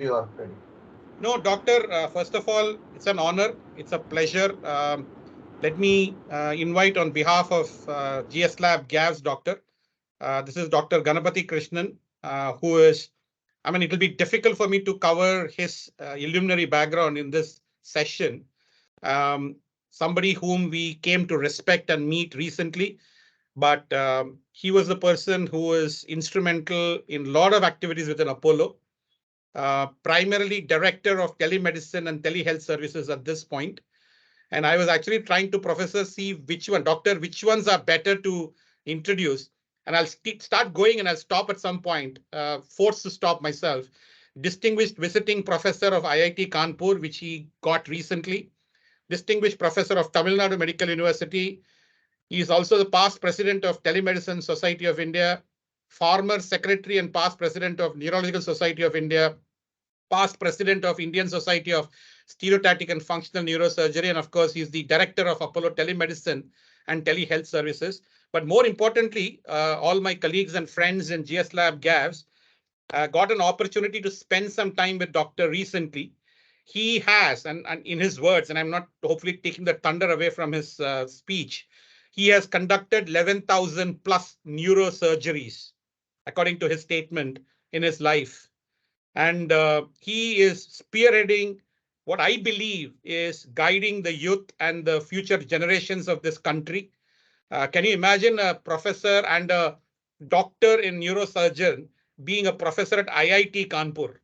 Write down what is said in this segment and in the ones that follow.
you are ready. No, Doctor, first of all, it's an honor. It's a pleasure. Let me invite on behalf of GSLab GAVS, Doctor. This is Dr. Ganapathy Krishnan, who is, I mean, it will be difficult for me to cover his illuminary background in this session. Um, Somebody whom we came to respect and meet recently, but he was the person who was instrumental in a lot of activities within Apollo, primarily director of telemedicine and telehealth services at this point. And I was actually trying to, Professor, see which one, Doctor, which ones are better to introduce. And I'll start going and I'll stop at some point, forced to stop myself. Distinguished visiting professor of IIT Kanpur, which he got recently. Distinguished professor of Tamil Nadu Medical University. He is also the past president of Telemedicine Society of India, former secretary and past president of Neurological Society of India, past president of Indian Society of Stereotactic and Functional Neurosurgery. And of course, he's the director of Apollo Telemedicine and Telehealth Services. But more importantly, all my colleagues and friends in GS Lab GAVS got an opportunity to spend some time with Doctor recently. He has, and in his words, and I'm not hopefully taking the thunder away from his speech, he has conducted 11,000 plus neurosurgeries, according to his statement, in his life. And he is spearheading what I believe is guiding the youth and the future generations of this country. Can you imagine a professor and a doctor in neurosurgeon being a professor at IIT Kanpur?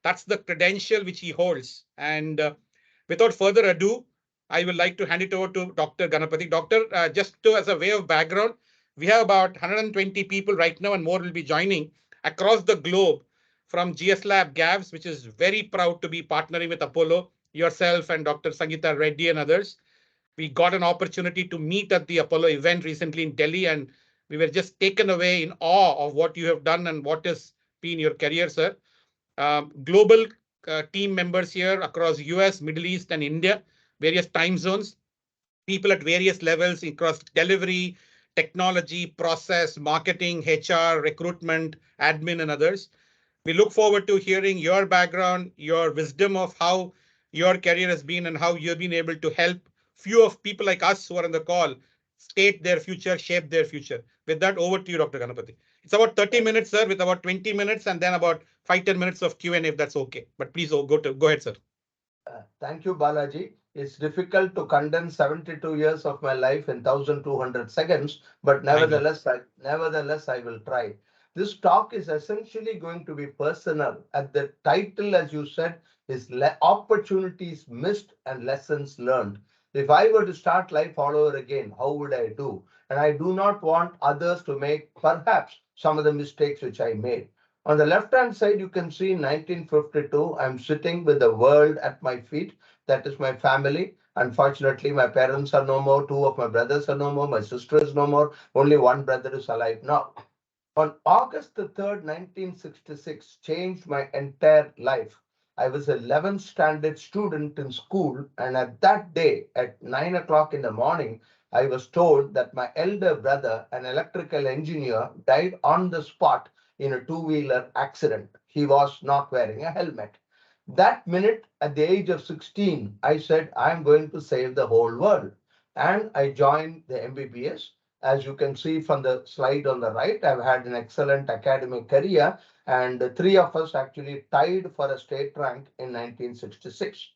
That's the credential which he holds. And without further ado, I would like to hand it over to Dr. Ganapathy. Doctor, just to, as a way of background, we have about 120 people right now and more will be joining across the globe from GS Lab GAVS, which is very proud to be partnering with Apollo, yourself and Dr. Sangeeta Reddy and others. We got an opportunity to meet at the Apollo event recently in Delhi, and we were just taken away in awe of what you have done and what has been your career, sir. Global team members here across US, Middle East, and India, various time zones, people at various levels across delivery, technology, process, marketing, HR, recruitment, admin, and others. We look forward to hearing your background, your wisdom of how your career has been and how you've been able to help few of people like us who are on the call state their future, shape their future. With that, over to you, Dr. Ganapathy. It's about 30 minutes, sir, with about 20 minutes and then about 5-10 minutes of Q&A if that's okay. But please go ahead, sir. Thank you, Balaji. It's difficult to condense 72 years of my life in 1,200 seconds, but I know. nevertheless, I will try. This talk is essentially going to be personal, and the title, as you said, is Opportunities Missed and Lessons Learned. If I were to start life all over again, how would I do? And I do not want others to make perhaps some of the mistakes which I made. On the left-hand side, you can see 1952. I'm sitting with the world at my feet. That is my family. Unfortunately, my parents are no more. Two of my brothers are no more. My sister is no more. Only one brother is alive now. On August the 3rd, 1966, changed my entire life. I was an 11th standard student in school, and at that day, at 9 o'clock in the morning, I was told that my elder brother, an electrical engineer, died on the spot in a two-wheeler accident. He was not wearing a helmet. That minute, at the age of 16, I said, I'm going to save the whole world. And I joined the MBBS. As you can see from the slide on the right, I've had an excellent academic career, and the three of us actually tied for a state rank in 1966.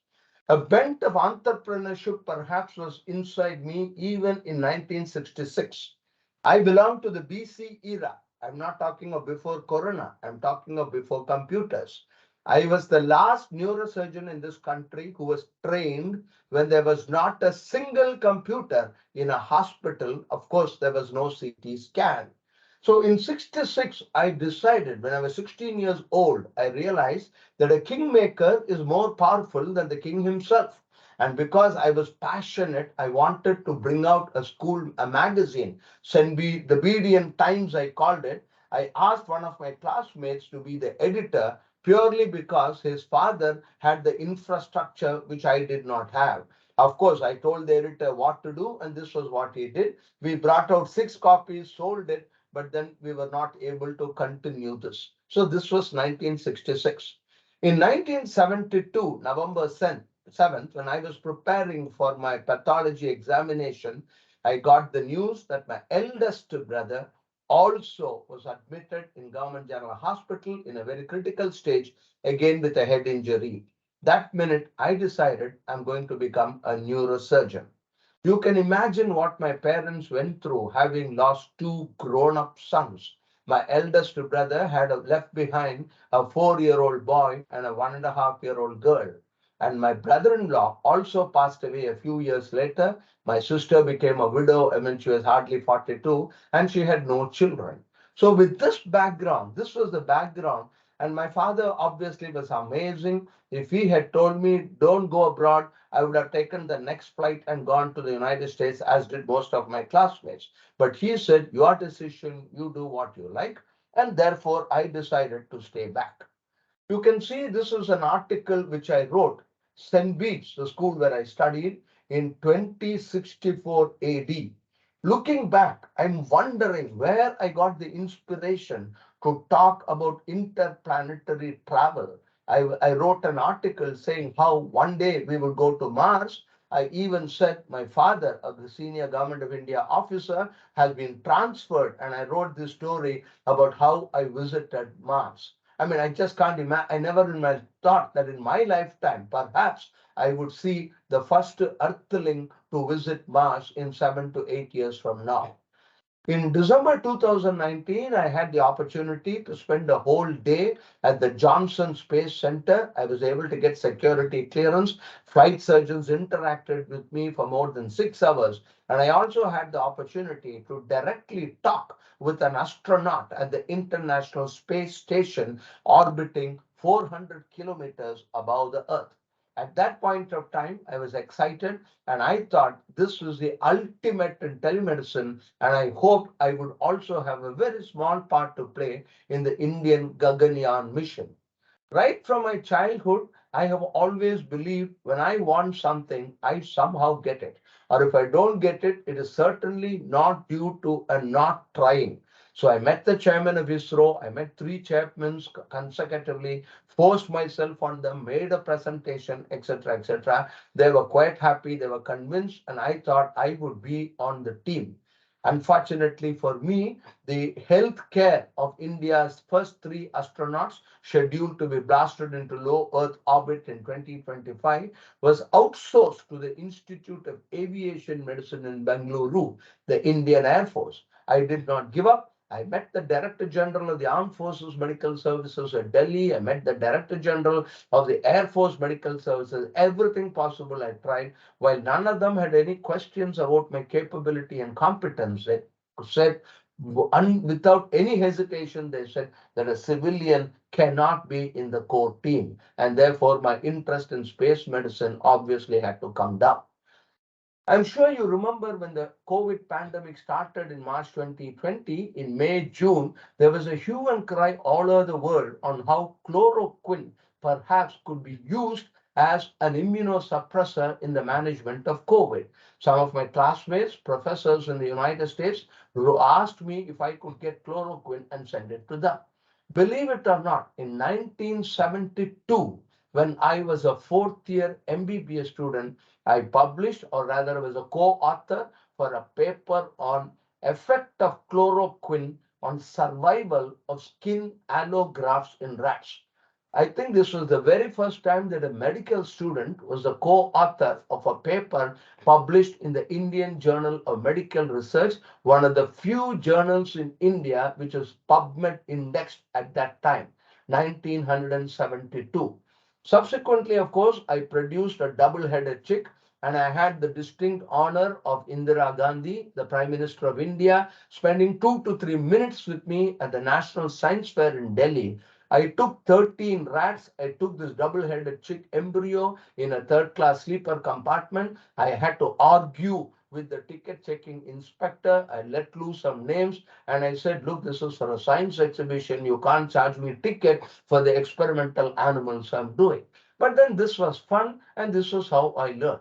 A bent of entrepreneurship perhaps was inside me even in 1966. I belong to the BC era. I'm not talking of before Corona. I'm talking of before computers. I was the last neurosurgeon in this country who was trained when there was not a single computer in a hospital. Of course, there was no CT scan. So in 66, I decided when I was 16 years old, I realized that a kingmaker is more powerful than the king himself. And because I was passionate, I wanted to bring out a magazine, the Bedian Times, I called it. I asked one of my classmates to be the editor purely because his father had the infrastructure which I did not have. Of course, I told the editor what to do, and this was what he did. We brought out 6 copies, sold it, but then we were not able to continue this. So this was 1966. In 1972, November 7th, when I was preparing for my pathology examination, I got the news that my eldest brother also was admitted in Government General Hospital in a very critical stage, again with a head injury. That minute, I decided I'm going to become a neurosurgeon. You can imagine what my parents went through having lost two grown up sons. My eldest brother had left behind a 4-year-old boy and a 1.5-year-old girl. And my brother in law also passed away a few years later. My sister became a widow when she was hardly 42 and she had no children. So, with this background, this was the background. And my father obviously was amazing. If he had told me, don't go abroad, I would have taken the next flight and gone to the United States, as did most of my classmates. But he said, your decision, you do what you like. And therefore, I decided to stay back. You can see this is an article which I wrote, St. Bede's, the school where I studied, in 2064 AD. Looking back, I'm wondering where I got the inspiration to talk about interplanetary travel. I wrote an article saying how one day we would go to Mars. I even said my father, the senior Government of India officer, has been transferred, and I wrote this story about how I visited Mars. I mean, I just can't imagine. I never in my thought that in my lifetime, perhaps I would see the first Earthling to visit Mars in 7 to 8 years from now. In December 2019, I had the opportunity to spend a whole day at the Johnson Space Center. I was able to get security clearance. Flight surgeons interacted with me for more than 6 hours. And I also had the opportunity to directly talk with an astronaut at the International Space Station orbiting 400 kilometers above the Earth. At that point of time, I was excited and I thought this was the ultimate in telemedicine. And I hoped I would also have a very small part to play in the Indian Gaganyaan mission. Right from my childhood, I have always believed when I want something, I somehow get it. Or if I don't get it, it is certainly not due to a not trying. So I met the chairman of ISRO, I met three chairmen consecutively, forced myself on them, made a presentation, etc., etc. They were quite happy, they were convinced, and I thought I would be on the team. Unfortunately for me, the health care of India's first three astronauts scheduled to be blasted into low Earth orbit in 2025 was outsourced to the Institute of Aviation Medicine in Bengaluru, the Indian Air Force. I did not give up. I met the Director General of the Armed Forces Medical Services at Delhi. I met the Director General of the Air Force Medical Services. Everything possible I tried. While none of them had any questions about my capability and competence, they said, without any hesitation, they said that a civilian cannot be in the core team. And therefore, my interest in space medicine obviously had to come down. I'm sure you remember when the COVID pandemic started in March 2020, in May, June, there was a hue and cry all over the world on how chloroquine perhaps could be used as an immunosuppressor in the management of COVID. Some of my classmates, professors in the United States, asked me if I could get chloroquine and send it to them. Believe it or not, in 1972, when I was a fourth year MBBS student, I published, or rather was a co-author for a paper on effect of chloroquine on survival of skin allografts in rats. I think this was the very first time that a medical student was a co-author of a paper published in the Indian Journal of Medical Research, one of the few journals in India which was PubMed indexed at that time, 1972. Subsequently, of course, I produced a double-headed chick, and I had the distinct honor of Indira Gandhi, the Prime Minister of India, spending 2 to 3 minutes with me at the National Science Fair in Delhi. I took 13 rats. I took this double-headed chick embryo in a third-class sleeper compartment. I had to argue with the ticket checking inspector. I let loose some names and I said, look, this is for a science exhibition. You can't charge me ticket for the experimental animals I'm doing. But then this was fun and this was how I learned.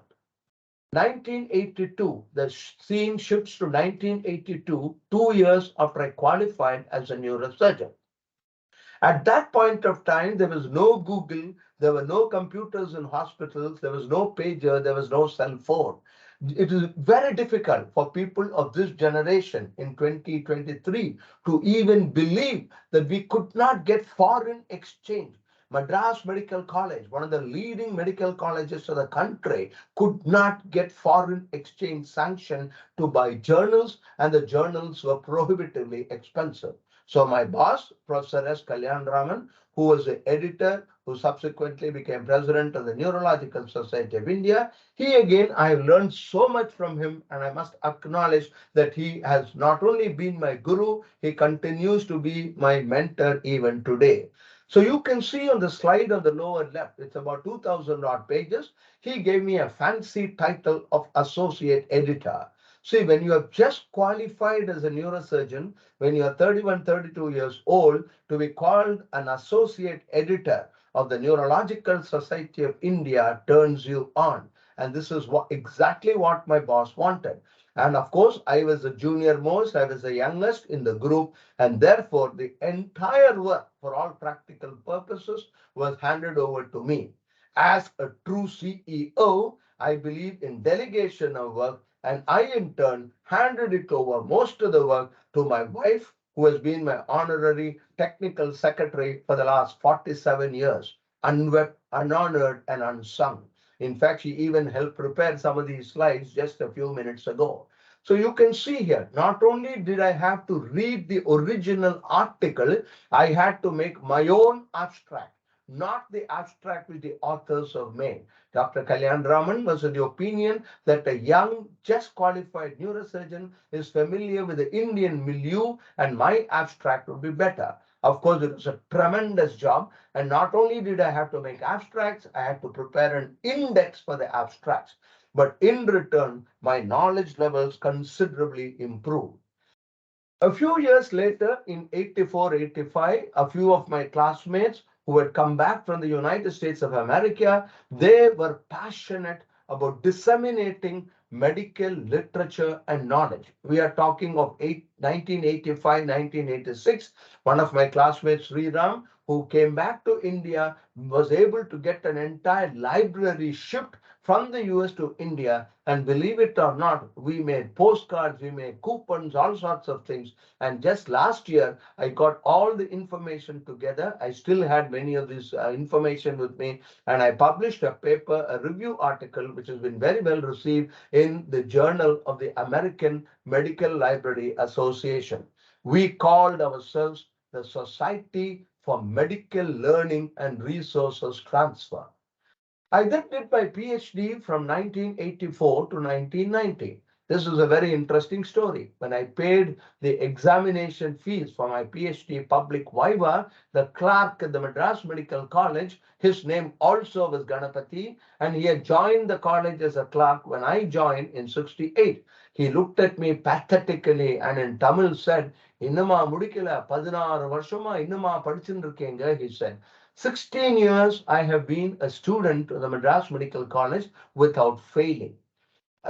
1982, the scene shifts to 1982, 2 years after I qualified as a neurosurgeon. At that point of time, there was no Google, there were no computers in hospitals, there was no pager, there was no cell phone. It is very difficult for people of this generation in 2023 to even believe that we could not get foreign exchange. Madras Medical College, one of the leading medical colleges of the country, could not get foreign exchange sanction to buy journals, and the journals were prohibitively expensive. So my boss, Professor S. Kalyan Raman, who was the editor, who subsequently became president of the Neurological Society of India, he again, I have learned so much from him, and I must acknowledge that he has not only been my guru, he continues to be my mentor even today. So you can see on the slide on the lower left, it's about 2,000 odd pages. He gave me a fancy title of associate editor. See, when you have just qualified as a neurosurgeon, when you are 31, 32 years old, to be called an associate editor of the Neurological Society of India turns you on. And this is exactly what my boss wanted. And of course, I was the junior most, I was the youngest in the group, and therefore the entire work, for all practical purposes, was handed over to me. As a true CEO, I believe in delegation of work, and I in turn handed it over most of the work to my wife, who has been my honorary technical secretary for the last 47 years, unwept, unhonored, and unsung. In fact, she even helped prepare some of these slides just a few minutes ago. So you can see here, not only did I have to read the original article, I had to make my own abstract, not the abstract which the authors have made. Dr. Kalyan Raman was of the opinion that a young, just qualified neurosurgeon is familiar with the Indian milieu, and my abstract would be better. Of course, it was a tremendous job. And not only did I have to make abstracts, I had to prepare an index for the abstracts. But in return, my knowledge levels considerably improved. A few years later, in 84, 85, a few of my classmates who had come back from the United States of America, they were passionate about disseminating medical literature and knowledge. We are talking of 1985, 1986. One of my classmates, Sriram, who came back to India, was able to get an entire library shipped from the US to India. And believe it or not, we made postcards, we made coupons, all sorts of things. And just last year, I got all the information together. I still had many of this information with me. And I published a paper, a review article, which has been very well received in the Journal of the American Medical Library Association. We called ourselves the Society for Medical Learning and Resources Transfer. I then did my PhD from 1984 to 1990. This is a very interesting story. When I paid the examination fees for my PhD public viva, the clerk at the Madras Medical College, his name also was Ganapathy, and he had joined the college as a clerk when I joined in 68. He looked at me pathetically and in Tamil said, "Innama mudikala 16 varshama innama padichindirukeenga," he said. 16 years I have been a student of the Madras Medical College without failing.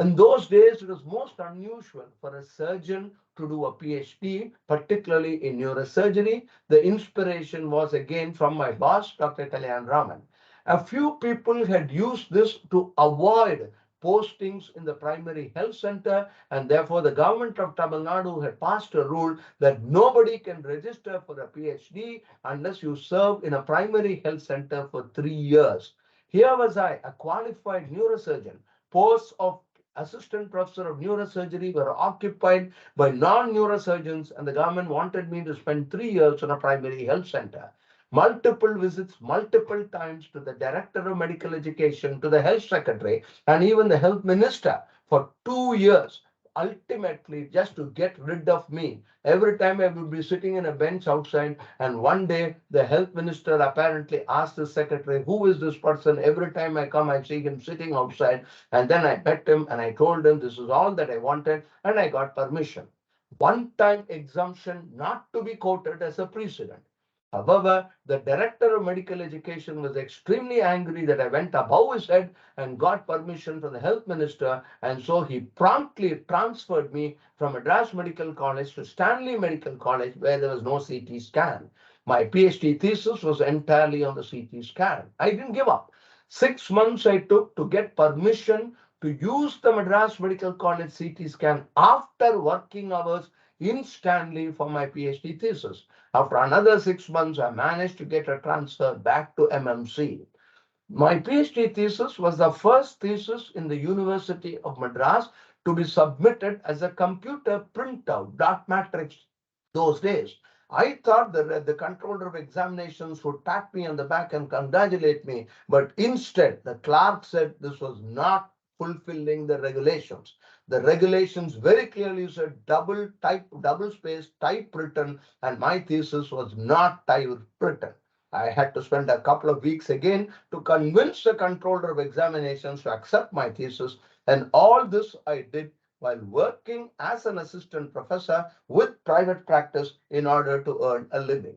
In those days, it was most unusual for a surgeon to do a PhD, particularly in neurosurgery. The inspiration was again from my boss, Dr. Kalyan Raman. A few people had used this to avoid postings in the primary health center, and therefore the government of Tamil Nadu had passed a rule that nobody can register for a PhD unless you serve in a primary health center for 3 years. Here was I, a qualified neurosurgeon. Posts of assistant professor of neurosurgery were occupied by non-neurosurgeons, and the government wanted me to spend 3 years in a primary health center. Multiple visits, multiple times to the director of medical education, to the health secretary, and even the health minister for 2 years, ultimately just to get rid of me. Every time I would be sitting in a bench outside, and one day the health minister apparently asked the secretary, "Who is this person?" Every time I come, I see him sitting outside. And then I met him and I told him this is all that I wanted, and I got permission. One time exemption not to be quoted as a precedent. However, the director of medical education was extremely angry that I went above his head and got permission from the health minister, and so he promptly transferred me from Madras Medical College to Stanley Medical College, where there was no CT scan. My PhD thesis was entirely on the CT scan. I didn't give up. 6 months I took to get permission to use the Madras Medical College CT scan after working hours in Stanley for my PhD thesis. After another 6 months, I managed to get a transfer back to MMC. My PhD thesis was the first thesis in the University of Madras to be submitted as a computer printout, dot matrix those days. I thought that the controller of examinations would tap me on the back and congratulate me, but instead the clerk said this was not fulfilling the regulations. The regulations very clearly said double type, double space, typewritten, and my thesis was not typewritten. I had to spend a couple of weeks again to convince the controller of examinations to accept my thesis, and all this I did while working as an assistant professor with private practice in order to earn a living.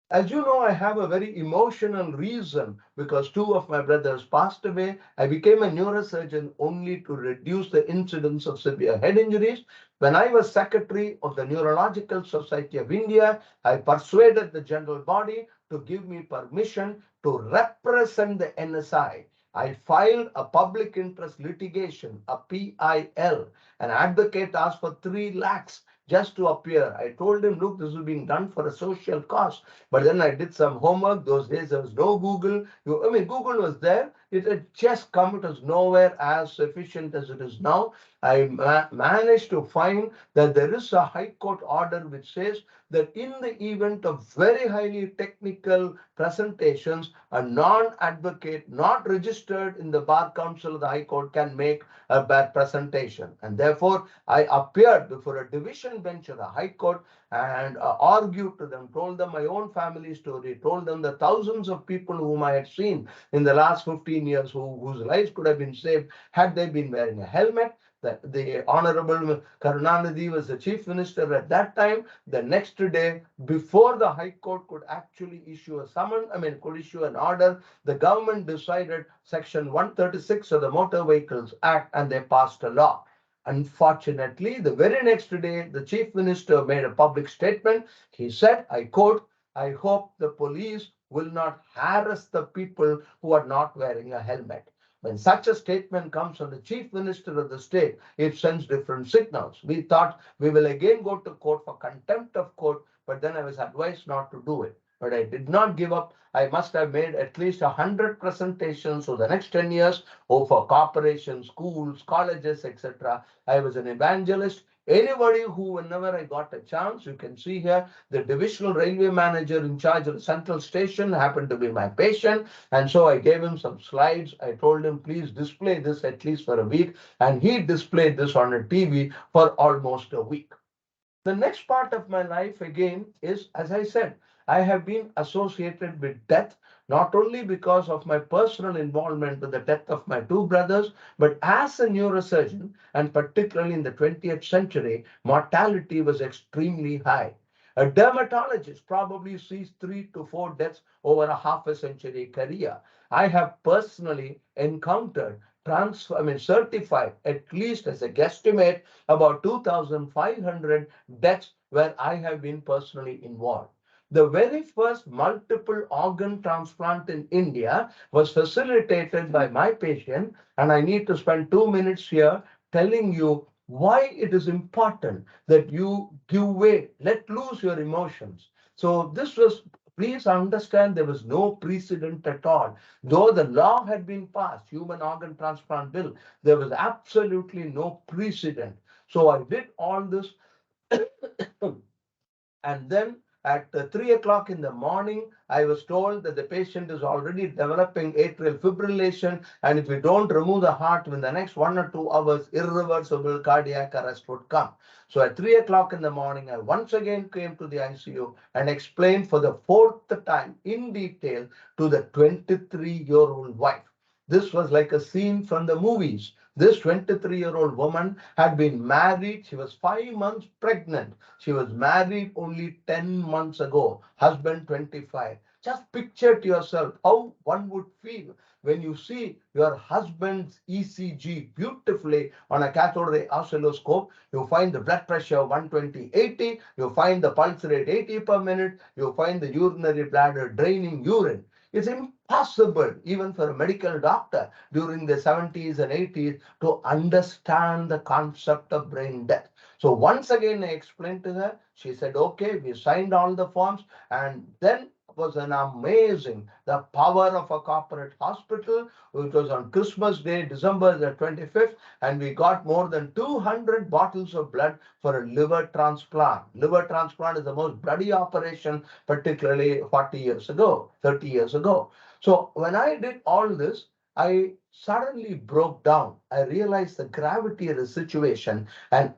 As you know, I have a very emotional reason because two of my brothers passed away. I became a neurosurgeon only to reduce the incidence of severe head injuries. When I was secretary of the Neurological Society of India, I persuaded the general body to give me permission to represent the NSI. I filed a public interest litigation, a PIL. An advocate asked for 3 lakhs just to appear. I told him, look, this is being done for a social cause. But then I did some homework. Those days there was no Google. Google was there. It had just come. It was nowhere as efficient as it is now. I managed to find that there is a High Court order which says that in the event of very highly technical presentations, a non-advocate not registered in the Bar Council of the High Court can make a bad presentation. And therefore, I appeared before a division bench of the High Court and argued to them, told them my own family story, told them the thousands of people whom I had seen in the last 15 years whose lives could have been saved had they been wearing a helmet. The Honorable Karunanidhi was the chief minister at that time. The next day, before the High Court could actually issue a summons, could issue an order, the government decided Section 136 of the Motor Vehicles Act and they passed a law. Unfortunately, the very next day, the chief minister made a public statement. He said, I quote, I hope the police will not harass the people who are not wearing a helmet. When such a statement comes from the chief minister of the state, it sends different signals. We thought we will again go to court for contempt of court, but then I was advised not to do it. But I did not give up. I must have made at least 100 presentations for the next 10 years over corporations, schools, colleges, etc. I was an evangelist. Anybody who, whenever I got a chance, you can see here, the divisional railway manager in charge of the central station happened to be my patient. And so I gave him some slides. I told him, please display this at least for a week. And he displayed this on a TV for almost a week. The next part of my life again is, as I said, I have been associated with death, not only because of my personal involvement with the death of my two brothers, but as a neurosurgeon, and particularly in the 20th century, mortality was extremely high. A dermatologist probably sees 3 to 4 deaths over a half a century career. I have personally encountered certified at least as a guesstimate about 2,500 deaths where I have been personally involved. The very first multiple organ transplant in India was facilitated by my patient, and I need to spend 2 minutes here telling you why it is important that you give way, let loose your emotions. So this was, please understand, there was no precedent at all. Though the law had been passed, human organ transplant bill, there was absolutely no precedent. So I did all this and then at 3 o'clock in the morning, I was told that the patient is already developing atrial fibrillation. And if we don't remove the heart within the next 1 or 2 hours, irreversible cardiac arrest would come. So at 3 o'clock in the morning, I once again came to the ICU and explained for the 4th time in detail to the 23-year-old wife. This was like a scene from the movies. This 23-year-old woman had been married. She was 5 months pregnant. She was married only 10 months ago. Husband 25. Just picture to yourself how one would feel when you see your husband's ECG beautifully on a cathode ray oscilloscope. You find the blood pressure 120/80, you find the pulse rate 80 per minute, you find the urinary bladder draining urine. It's impossible even for a medical doctor during the 70s and 80s to understand the concept of brain death. So once again, I explained to her. She said, okay, we signed all the forms. And then was an amazing, the power of a corporate hospital. It was on Christmas Day, December the 25th, and we got more than 200 bottles of blood for a liver transplant. Liver transplant is the most bloody operation, particularly 40 years ago, 30 years ago. So when I did all this, I suddenly broke down. I realized the gravity of the situation, and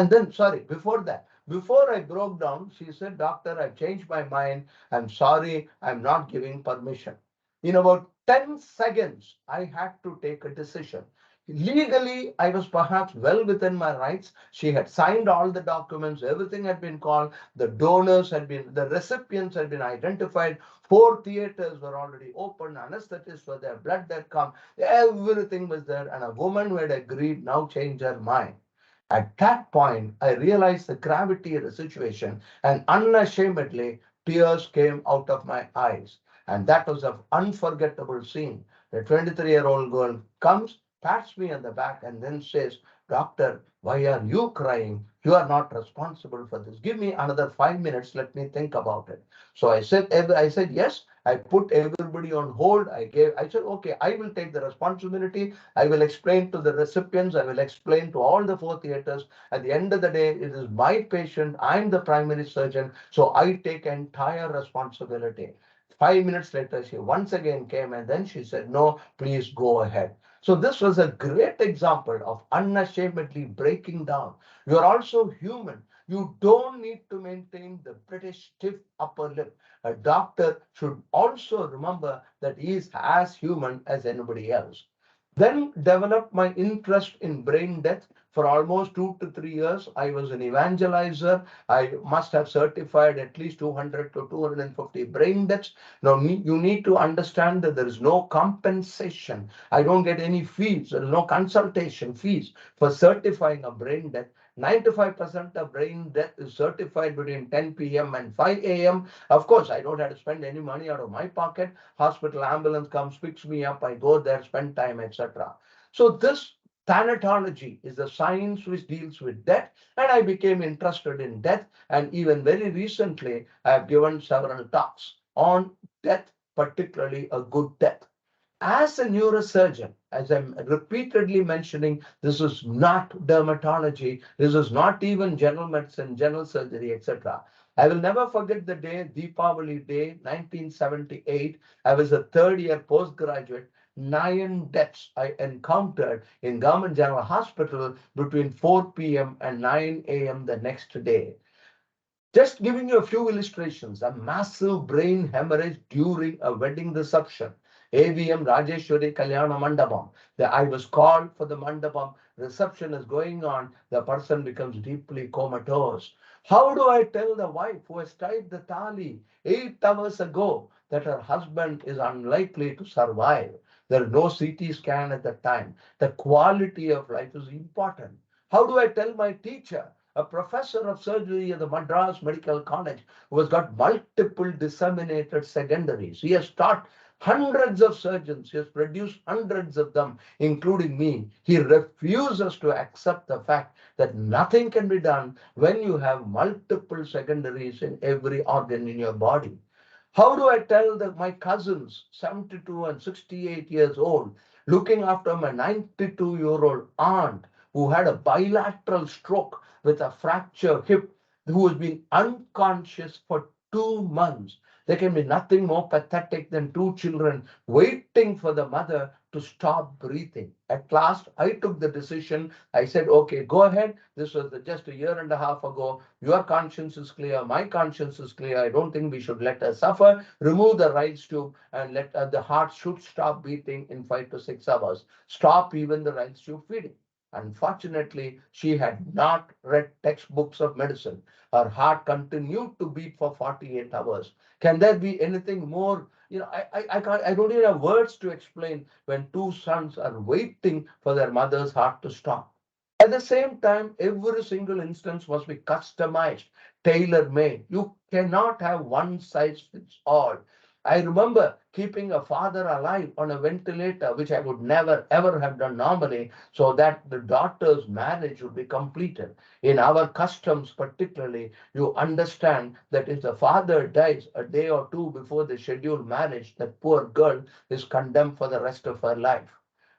then, sorry, before I broke down, she said, Doctor, I've changed my mind. I'm sorry, I'm not giving permission. In about 10 seconds, I had to take a decision. Legally, I was perhaps well within my rights. She had signed all the documents, everything had been called, the donors had been, the recipients had been identified, 4 theaters were already open, anesthetists were there, blood had come, everything was there, and a woman who had agreed now changed her mind. At that point, I realized the gravity of the situation, and unashamedly, tears came out of my eyes. And that was an unforgettable scene. The 23-year-old girl comes, pats me on the back, and then says, Doctor, why are you crying? You are not responsible for this. Give me another 5 minutes. Let me think about it. So I said, yes. I put everybody on hold. I said, okay, I will take the responsibility. I will explain to the recipients. I will explain to all the 4 theaters. At the end of the day, it is my patient. I'm the primary surgeon. So I take entire responsibility. 5 minutes later, she once again came and then she said, no, please go ahead. So this was a great example of unashamedly breaking down. You're also human. You don't need to maintain the British stiff upper lip. A doctor should also remember that he is as human as anybody else. Then developed my interest in brain death. For almost 2 to 3 years, I was an evangelizer. I must have certified at least 200 to 250 brain deaths. Now, you need to understand that there is no compensation. I don't get any fees. There is no consultation fees for certifying a brain death. 95% of brain death is certified between 10 p.m. and 5 a.m. Of course, I don't have to spend any money out of my pocket. Hospital ambulance comes, picks me up, I go there, spend time, etc. So this thanatology is the science which deals with death, and I became interested in death. And even very recently, I have given several talks on death, particularly a good death. As a neurosurgeon, as I'm repeatedly mentioning, this is not dermatology, this is not even general medicine, general surgery, etc. I will never forget the day, Deepavali Day, 1978. I was a third year postgraduate. 9 deaths I encountered in Government General Hospital between 4 p.m. and 9 a.m. the next day. Just giving you a few illustrations, a massive brain hemorrhage during a wedding reception. AVM Rajeshwari Kalyana Mandapam. I was called for the Mandapam. Reception is going on. The person becomes deeply comatose. How do I tell the wife who has tied the tali 8 hours ago that her husband is unlikely to survive? There is no CT scan at the time. The quality of life is important. How do I tell my teacher, a professor of surgery at the Madras Medical College, who has got multiple disseminated secondaries? He has taught hundreds of surgeons. He has produced hundreds of them, including me. He refuses to accept the fact that nothing can be done when you have multiple secondaries in every organ in your body. How do I tell my cousins, 72 and 68 years old, looking after my 92-year-old aunt who had a bilateral stroke with a fractured hip, who has been unconscious for 2 months? There can be nothing more pathetic than two children waiting for the mother to stop breathing. At last, I took the decision. I said, okay, go ahead. This was just a year and a half ago. Your conscience is clear. My conscience is clear. I don't think we should let her suffer. Remove the right tube and let the heart should stop beating in 5 to 6 hours. Stop even the right tube feeding. Unfortunately, she had not read textbooks of medicine. Her heart continued to beat for 48 hours. Can there be anything more? I can't, I don't even have words to explain when two sons are waiting for their mother's heart to stop. At the same time, every single instance must be customized, tailor made. You cannot have one size fits all. I remember keeping a father alive on a ventilator, which I would never ever have done normally, so that the daughter's marriage would be completed. In our customs, particularly, you understand that if the father dies a day or two before the scheduled marriage, that poor girl is condemned for the rest of her life.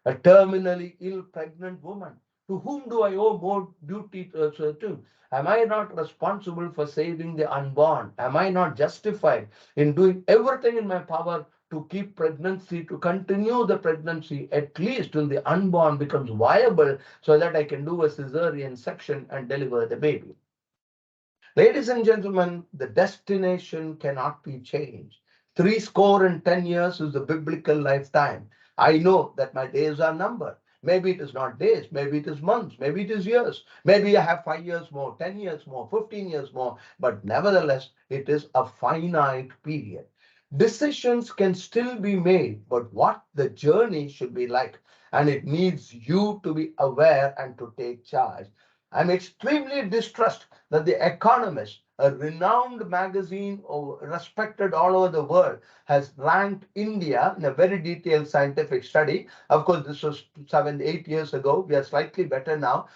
A terminally ill pregnant woman. To whom do I owe more duty to? Am I not responsible for saving the unborn? Am I not justified in doing everything in my power to keep pregnancy, to continue the pregnancy at least till the unborn becomes viable so that I can do a cesarean section and deliver the baby? Ladies and gentlemen, the destination cannot be changed. Three score and 10 years is the biblical lifetime. I know that my days are numbered. Maybe it is not days, maybe it is months, maybe it is years. Maybe I have 5 years more, 10 years more, 15 years more, but nevertheless, it is a finite period. Decisions can still be made, but what the journey should be like, and it needs you to be aware and to take charge. I'm extremely distressed that The Economist, a renowned magazine respected all over the world, has ranked India in a very detailed scientific study. Of course, this was 7, 8 years ago. We are slightly better now.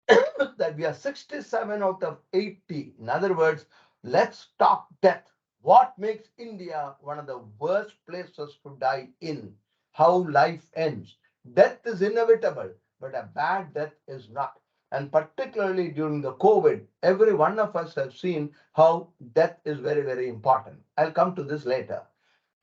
That we are 67 out of 80. In other words, let's talk death. What makes India one of the worst places to die in? How life ends. Death is inevitable, but a bad death is not. And particularly during the COVID, every one of us have seen how death is very, very important. I'll come to this later.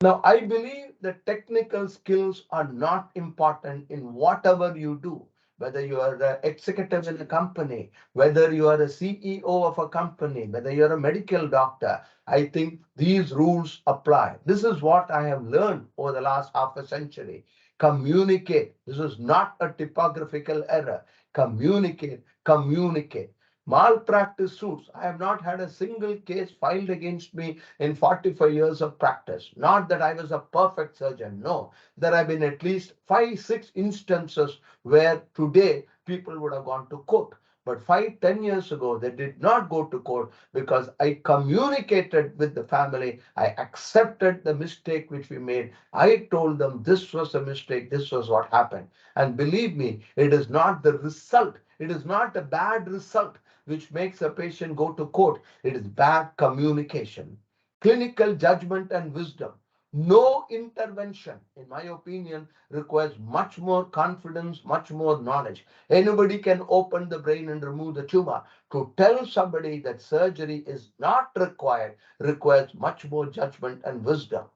Now, I believe that technical skills are not important in whatever you do, whether you are the executive in a company, whether you are a CEO of a company, whether you're a medical doctor. I think these rules apply. This is what I have learned over the last half a century. Communicate. This is not a typographical error. Communicate, communicate. Malpractice suits. I have not had a single case filed against me in 45 years of practice. Not that I was a perfect surgeon. No, there have been at least 5, 6 instances where today people would have gone to court. But 5, 10 years ago, they did not go to court because I communicated with the family. I accepted the mistake which we made. I told them this was a mistake. This was what happened. And believe me, it is not the result. It is not a bad result which makes a patient go to court. It is bad communication. Clinical judgment and wisdom. No intervention, in my opinion, requires much more confidence, much more knowledge. Anybody can open the brain and remove the tumor. To tell somebody that surgery is not required requires much more judgment and wisdom.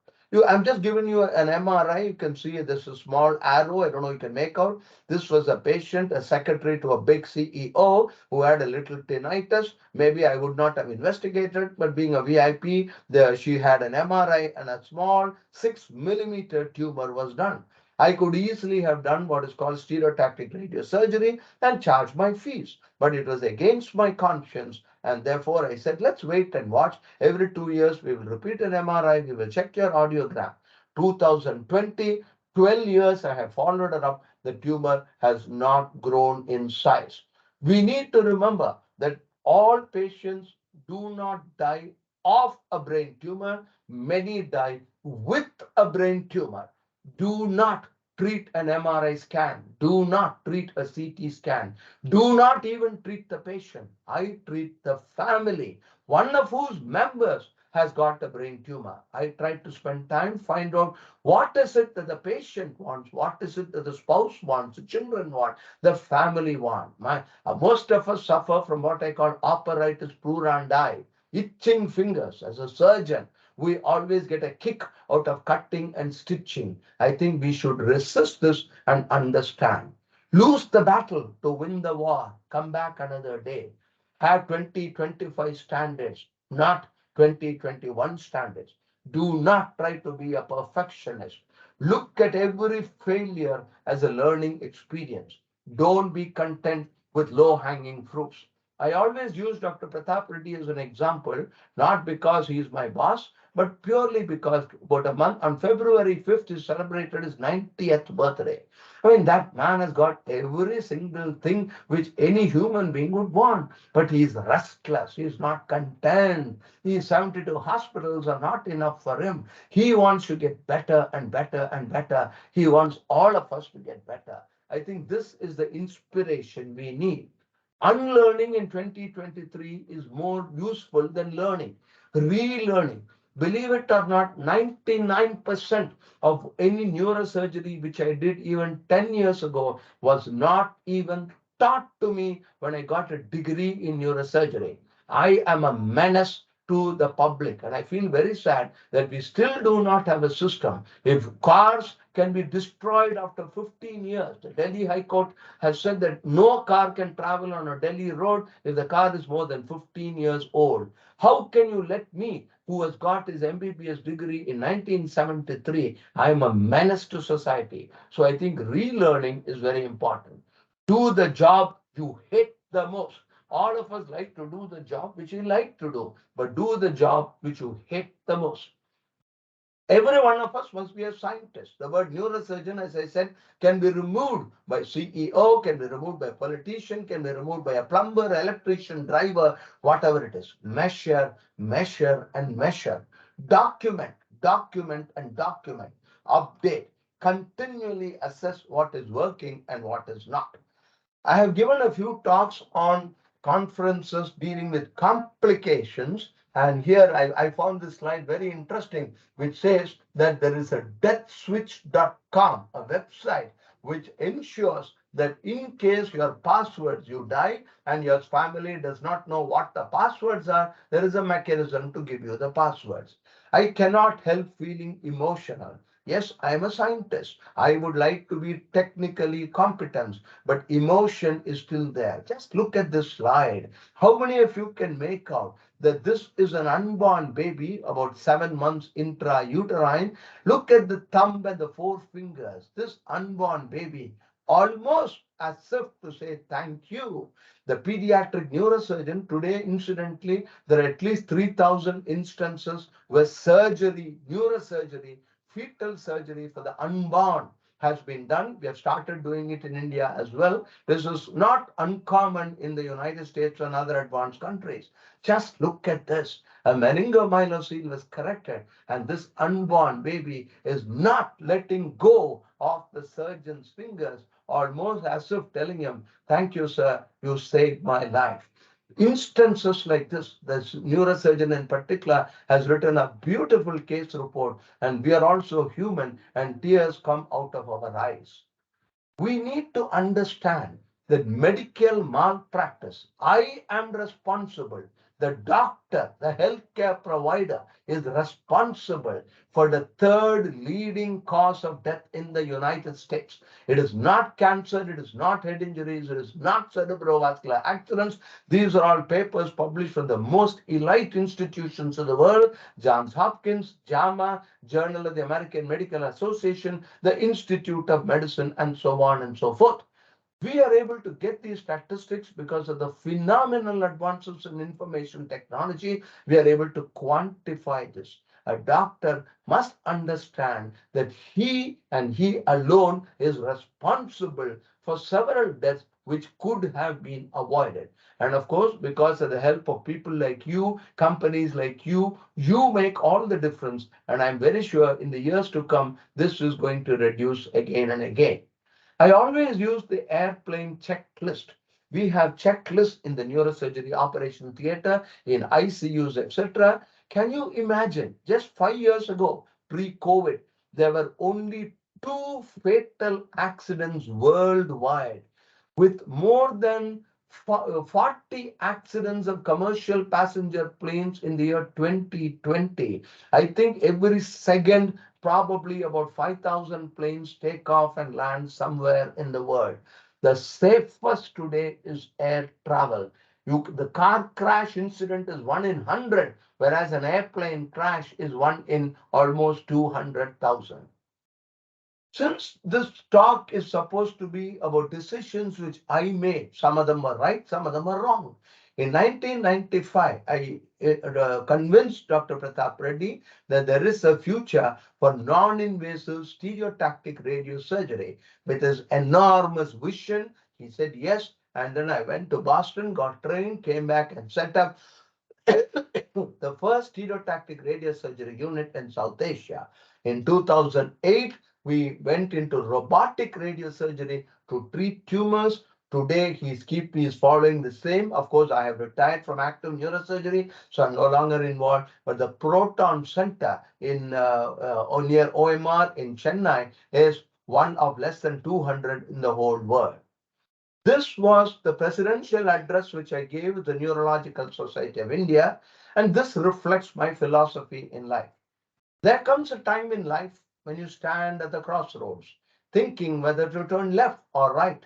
I'm just giving you an MRI. You can see this is a small arrow. I don't know if you can make out. This was a patient, a secretary to a big CEO who had a little tinnitus. Maybe I would not have investigated, but being a VIP, she had an MRI and a small 6 millimeter tumor was done. I could easily have done what is called stereotactic radiosurgery and charged my fees, but it was against my conscience. And therefore, I said, let's wait and watch. Every 2 years, we will repeat an MRI. We will check your audiogram. 2020, 12 years I have followed it up. The tumor has not grown in size. We need to remember that all patients do not die of a brain tumor. Many die with a brain tumor. Do not treat an MRI scan. Do not treat a CT scan. Do not even treat the patient. I treat the family, one of whose members has got a brain tumor. I try to spend time, find out what is it that the patient wants, what is it that the spouse wants, the children want, the family want. Most of us suffer from what I call operitis plurandi, itching fingers. As a surgeon, we always get a kick out of cutting and stitching. I think we should resist this and understand. Lose the battle to win the war. Come back another day. Have 2025 standards, not 2021 standards. Do not try to be a perfectionist. Look at every failure as a learning experience. Don't be content with low-hanging fruits. I always use Dr. Pratap Reddy as an example, not because he is my boss, but purely because about a month on February 5th, he celebrated his 90th birthday. I mean, that man has got every single thing which any human being would want, but he is restless. He is not content. His 72 hospitals are not enough for him. He wants to get better and better and better. He wants all of us to get better. I think this is the inspiration we need. Unlearning in 2023 is more useful than learning. Relearning. Believe it or not, 99% of any neurosurgery which I did even 10 years ago was not even taught to me when I got a degree in neurosurgery. I am a menace to the public, and I feel very sad that we still do not have a system. If cars can be destroyed after 15 years, the Delhi High Court has said that no car can travel on a Delhi road if the car is more than 15 years old. How can you let me, who has got his MBBS degree in 1973, I am a menace to society. So I think relearning is very important. Do the job you hate the most. All of us like to do the job which we like to do, but do the job which you hate the most. Every one of us must be a scientist. The word neurosurgeon, as I said, can be removed by CEO, can be removed by politician, can be removed by a plumber, electrician, driver, whatever it is. Measure, measure, and measure. Document, document, and document. Update. Continually assess what is working and what is not. I have given a few talks on conferences dealing with complications. And here I found this slide very interesting, which says that there is a deathswitch.com, a website which ensures that in case your passwords, you die and your family does not know what the passwords are, there is a mechanism to give you the passwords. I cannot help feeling emotional. Yes, I am a scientist. I would like to be technically competent, but emotion is still there. Just look at this slide. How many of you can make out that this is an unborn baby, about 7 months intrauterine? Look at the thumb and the four fingers. This unborn baby, almost as if to say thank you. The pediatric neurosurgeon today, incidentally, there are at least 3,000 instances where surgery, neurosurgery, fetal surgery for the unborn has been done. We have started doing it in India as well. This is not uncommon in the United States and other advanced countries. Just look at this. A meningomyelocele was corrected, and this unborn baby is not letting go of the surgeon's fingers, almost as if telling him, thank you, sir, you saved my life. Instances like this, the neurosurgeon in particular has written a beautiful case report, and we are also human, and tears come out of our eyes. We need to understand that medical malpractice, I am responsible. The doctor, the healthcare provider is responsible for the third leading cause of death in the United States. It is not cancer, it is not head injuries, it is not cerebrovascular accidents. These are all papers published from the most elite institutions of the world: Johns Hopkins, JAMA, Journal of the American Medical Association, the Institute of Medicine, and so on and so forth. We are able to get these statistics because of the phenomenal advances in information technology. We are able to quantify this. A doctor must understand that he and he alone is responsible for several deaths which could have been avoided. And of course, because of the help of people like you, companies like you make all the difference. And I'm very sure in the years to come, this is going to reduce again and again. I always use the airplane checklist. We have checklists in the neurosurgery operation theater, in ICUs, etc. Can you imagine just 5 years ago, pre-COVID, there were only two fatal accidents worldwide, with more than 40 accidents of commercial passenger planes in the year 2020. I think every second, probably about 5,000 planes take off and land somewhere in the world. The safest today is air travel. The car crash incident is 1 in 100, whereas an airplane crash is 1 in almost 200,000. Since this talk is supposed to be about decisions which I made, some of them are right, some of them are wrong. In 1995, I convinced Dr. Pratap Reddy that there is a future for non-invasive stereotactic radiosurgery with his enormous vision. He said yes, and then I went to Boston, got trained, came back and set up the first stereotactic radiosurgery unit in South Asia. In 2008, we went into robotic radiosurgery to treat tumors. Today, he's following the same. Of course, I have retired from active neurosurgery, so I'm no longer involved. But the Proton Center in near OMR in Chennai is one of less than 200 in the whole world. This was the presidential address which I gave the Neurological Society of India, and this reflects my philosophy in life. There comes a time in life when you stand at the crossroads, thinking whether to turn left or right.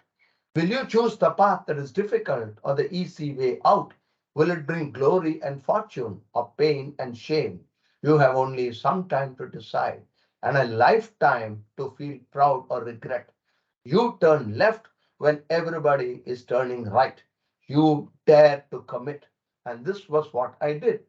Will you choose the path that is difficult or the easy way out? Will it bring glory and fortune or pain and shame? You have only some time to decide and a lifetime to feel proud or regret. You turn left when everybody is turning right. You dare to commit. And this was what I did.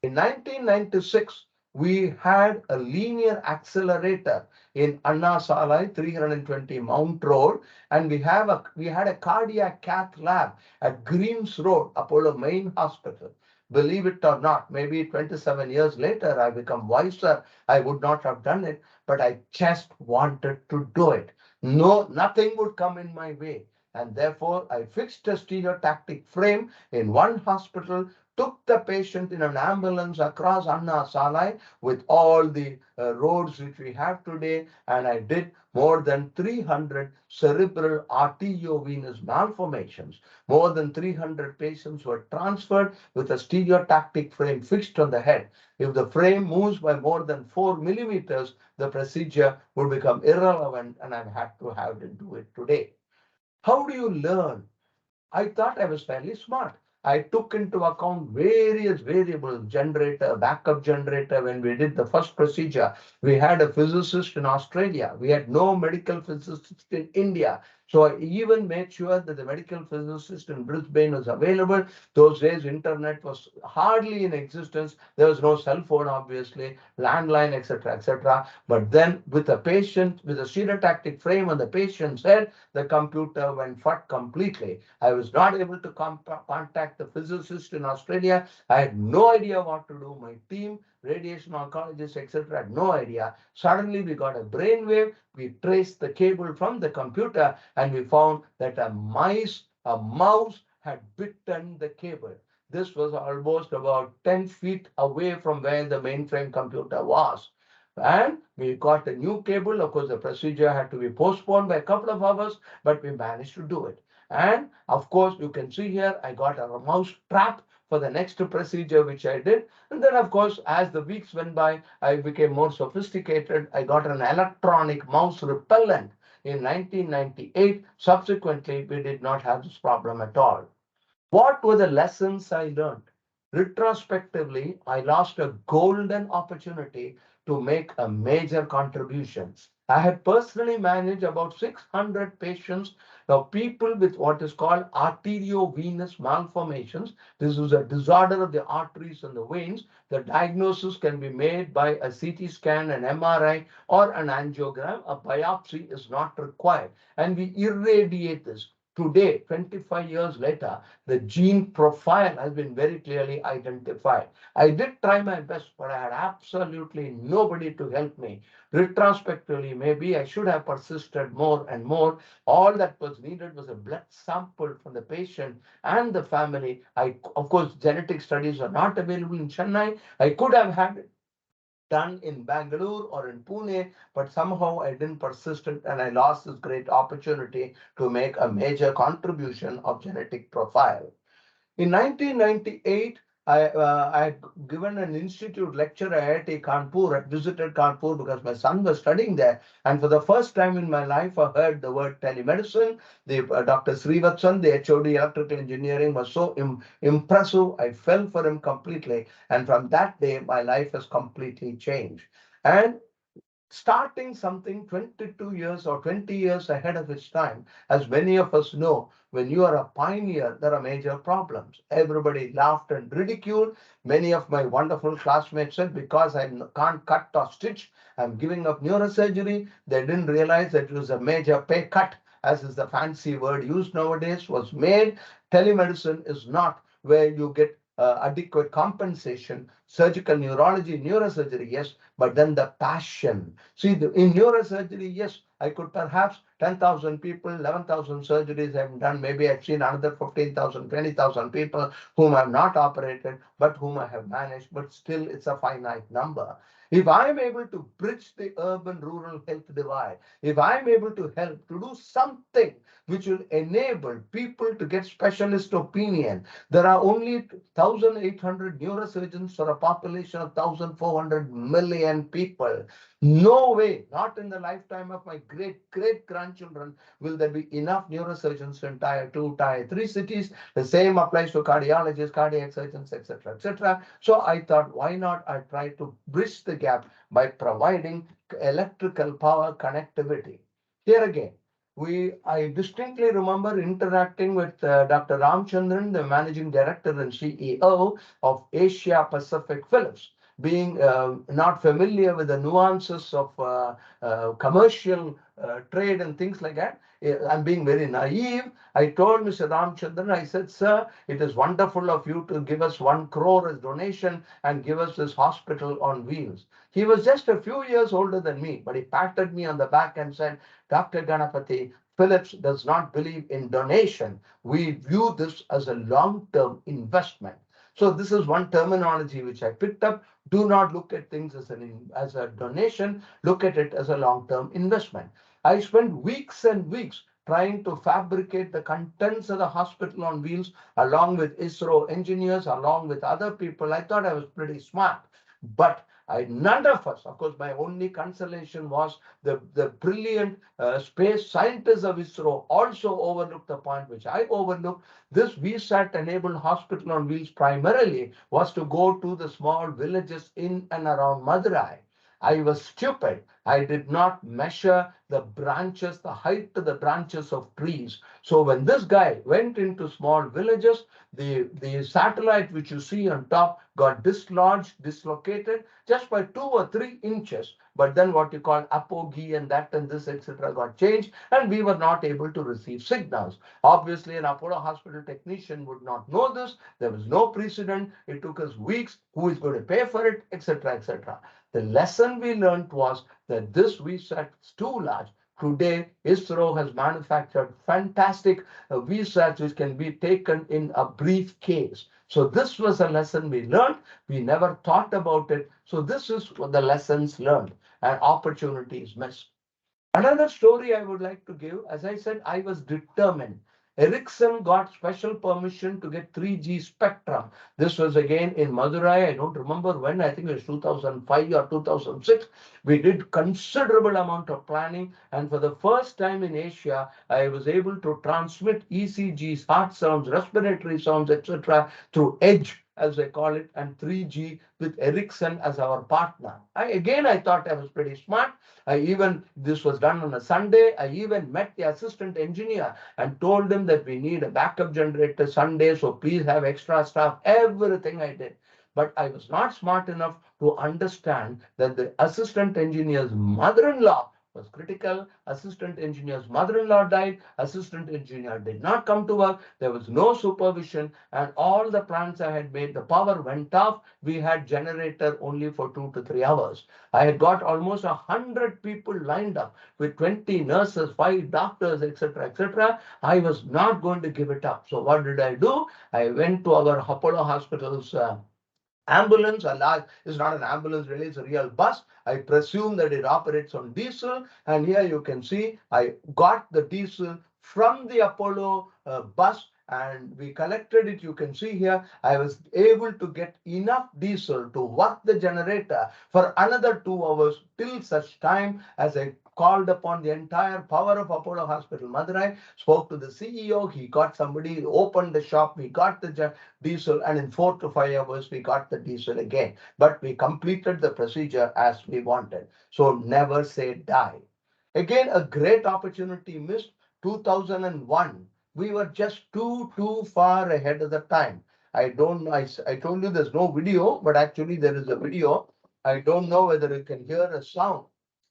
In 1996, we had a linear accelerator in Anna Salai, 320 Mount Road, and we had a cardiac cath lab at Greens Road, Apollo Main Hospital. Believe it or not, maybe 27 years later, I become wiser. I would not have done it, but I just wanted to do it. No, nothing would come in my way. And therefore, I fixed a stereotactic frame in one hospital, took the patient in an ambulance across Anna Salai with all the roads which we have today, and I did more than 300 cerebral arteriovenous malformations. More than 300 patients were transferred with a stereotactic frame fixed on the head. If the frame moves by more than 4 millimeters, the procedure would become irrelevant, and I've had to have to do it today. How do you learn? I thought I was fairly smart. I took into account various variables, generator, backup generator. When we did the first procedure, we had a physicist in Australia. We had no medical physicist in India. So I even made sure that the medical physicist in Brisbane was available. Those days, internet was hardly in existence. There was no cell phone, obviously, landline, etc., etc. But then, with a patient, with a stereotactic frame on the patient's head, the computer went fut completely. I was not able to contact the physicist in Australia. I had no idea what to do. My team, radiation oncologists, etc., had no idea. Suddenly, we got a brainwave. We traced the cable from the computer, and we found that a mouse had bitten the cable. This was almost about 10 feet away from where the mainframe computer was. And we got a new cable. Of course, the procedure had to be postponed by a couple of hours, but we managed to do it. And of course, you can see here, I got a mouse trap for the next procedure, which I did. And then, of course, as the weeks went by, I became more sophisticated. I got an electronic mouse repellent in 1998. Subsequently, we did not have this problem at all. What were the lessons I learned? Retrospectively, I lost a golden opportunity to make a major contribution. I had personally managed about 600 patients, now people with what is called arteriovenous malformations. This is a disorder of the arteries and the veins. The diagnosis can be made by a CT scan, an MRI, or an angiogram. A biopsy is not required, and we irradiate this. Today, 25 years later, the gene profile has been very clearly identified. I did try my best, but I had absolutely nobody to help me. Retrospectively, maybe I should have persisted more and more. All that was needed was a blood sample from the patient and the family. Of course, genetic studies are not available in Chennai. I could have had it done in Bangalore or in Pune, but somehow I didn't persist and I lost this great opportunity to make a major contribution of genetic profile. In 1998, I had given an institute lecture at IIT Kanpur. I visited Kanpur because my son was studying there. And for the first time in my life, I heard the word telemedicine. Dr. Srivatsan, the HOD electrical engineering, was so impressive. I fell for him completely. And from that day, my life has completely changed. And starting something 22 years or 20 years ahead of its time. As many of us know, when you are a pioneer, there are major problems. Everybody laughed and ridiculed. Many of my wonderful classmates said, because I can't cut or stitch, I'm giving up neurosurgery. They didn't realize that it was a major pay cut, as is the fancy word used nowadays, was made. Telemedicine is not where you get adequate compensation. Surgical neurology, neurosurgery, yes, but then the passion. See, in neurosurgery, yes, I could perhaps 10,000 people, 11,000 surgeries I've done. Maybe I've seen another 15,000, 20,000 people whom I've not operated, but whom I have managed. But still, it's a finite number. If I'm able to bridge the urban-rural health divide, if I'm able to help to do something which will enable people to get specialist opinion, there are only 1,800 neurosurgeons for a population of 1,400 million people. No way, not in the lifetime of my great grandchildren, will there be enough neurosurgeons in tier 2, tier 3 cities. The same applies to cardiologists, cardiac surgeons, etc., etc. So I thought, why not I try to bridge the gap by providing electrical power connectivity. Here again, I distinctly remember interacting with Dr. Ramchandran, the managing director and CEO of Asia Pacific Philips. Being not familiar with the nuances of commercial trade and things like that, I'm being very naive. I told Mr. Ramchandran, I said, sir, it is wonderful of you to give us 1 crore as donation and give us this hospital on wheels. He was just a few years older than me, but he patted me on the back and said, Dr. Ganapathy, Philips does not believe in donation. We view this as a long-term investment. So this is one terminology which I picked up. Do not look at things as a donation. Look at it as a long-term investment. I spent weeks and weeks trying to fabricate the contents of the hospital on wheels along with ISRO engineers, along with other people. I thought I was pretty smart. But none of us, of course, my only consolation was the brilliant space scientists of ISRO also overlooked the point which I overlooked. This VSAT-enabled hospital on wheels primarily was to go to the small villages in and around Madurai. I was stupid. I did not measure the branches, the height of the branches of trees. So when this guy went into small villages, the satellite which you see on top got dislodged, dislocated just by 2 or 3 inches. But then what you call apogee and that and this, etc., got changed, and we were not able to receive signals. Obviously, an Apollo hospital technician would not know this. There was no precedent. It took us weeks. Who is going to pay for it, etc., etc. The lesson we learned was that this VSAT is too large. Today, ISRO has manufactured fantastic VSATs which can be taken in a briefcase. So this was a lesson we learned. We never thought about it. So this is the lessons learned and opportunities missed. Another story I would like to give, as I said, I was determined. Ericsson got special permission to get 3G spectrum. This was again in Madurai. I don't remember when. I think it was 2005 or 2006. We did considerable amount of planning, and for the first time in Asia, I was able to transmit ECGs, heart sounds, respiratory sounds, etc., through edge, as they call it, and 3G with Ericsson as our partner. I thought I was pretty smart. This was done on a Sunday. I even met the assistant engineer and told him that we need a backup generator Sunday, so please have extra staff. Everything I did. But I was not smart enough to understand that the assistant engineer's mother-in-law was critical. Assistant engineer's mother-in-law died. Assistant engineer did not come to work. There was no supervision, and all the plans I had made, the power went off. We had generator only for 2 to 3 hours. I had got almost 100 people lined up with 20 nurses, 5 doctors, etc., etc. I was not going to give it up. So what did I do? I went to our Apollo Hospital's ambulance. A large, it's not an ambulance really, it's a real bus. I presume that it operates on diesel, and here you can see I got the diesel from the Apollo bus, and we collected it. You can see here I was able to get enough diesel to work the generator for another 2 hours till such time as I called upon the entire power of Apollo Hospital Madurai, spoke to the CEO, he got somebody, opened the shop, we got the diesel, and in 4 to 5 hours, we got the diesel again. But we completed the procedure as we wanted. So never say die. Again, a great opportunity missed. 2001. We were just too far ahead of the time. I don't know. I told you there's no video, but actually there is a video. I don't know whether you can hear a sound.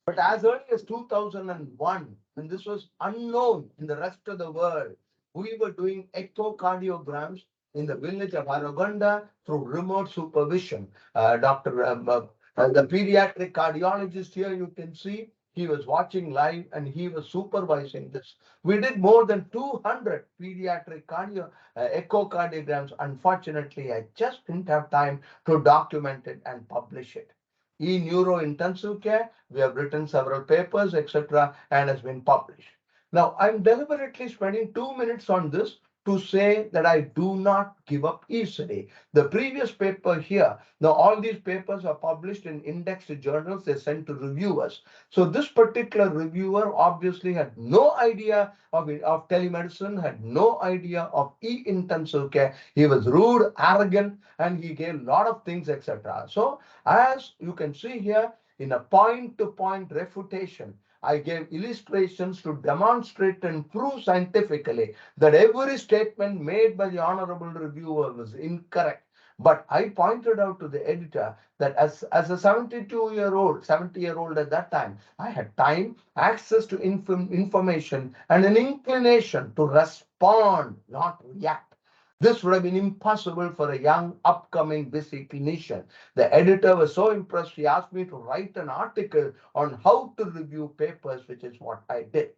But as early as 2001, when this was unknown in the rest of the world, we were doing echocardiograms in the village of Aragonda through remote supervision. Dr. The pediatric cardiologist here, you can see, he was watching live and he was supervising this. We did more than 200 pediatric echocardiograms. Unfortunately, I just didn't have time to document it and publish it. E-neuro intensive care, we have written several papers, etc., and has been published. Now, I'm deliberately spending 2 minutes on this to say that I do not give up easily. The previous paper here, now all these papers are published in indexed journals, they're sent to reviewers. So this particular reviewer obviously had no idea of telemedicine, had no idea of e-intensive care. He was rude, arrogant, and he gave a lot of things, etc. So as you can see here, in a point-to-point refutation, I gave illustrations to demonstrate and prove scientifically that every statement made by the honorable reviewer was incorrect. But I pointed out to the editor that as a 72-year-old, 70-year-old at that time, I had time, access to information, and an inclination to respond, not react. This would have been impossible for a young, upcoming, busy clinician. The editor was so impressed, he asked me to write an article on how to review papers, which is what I did.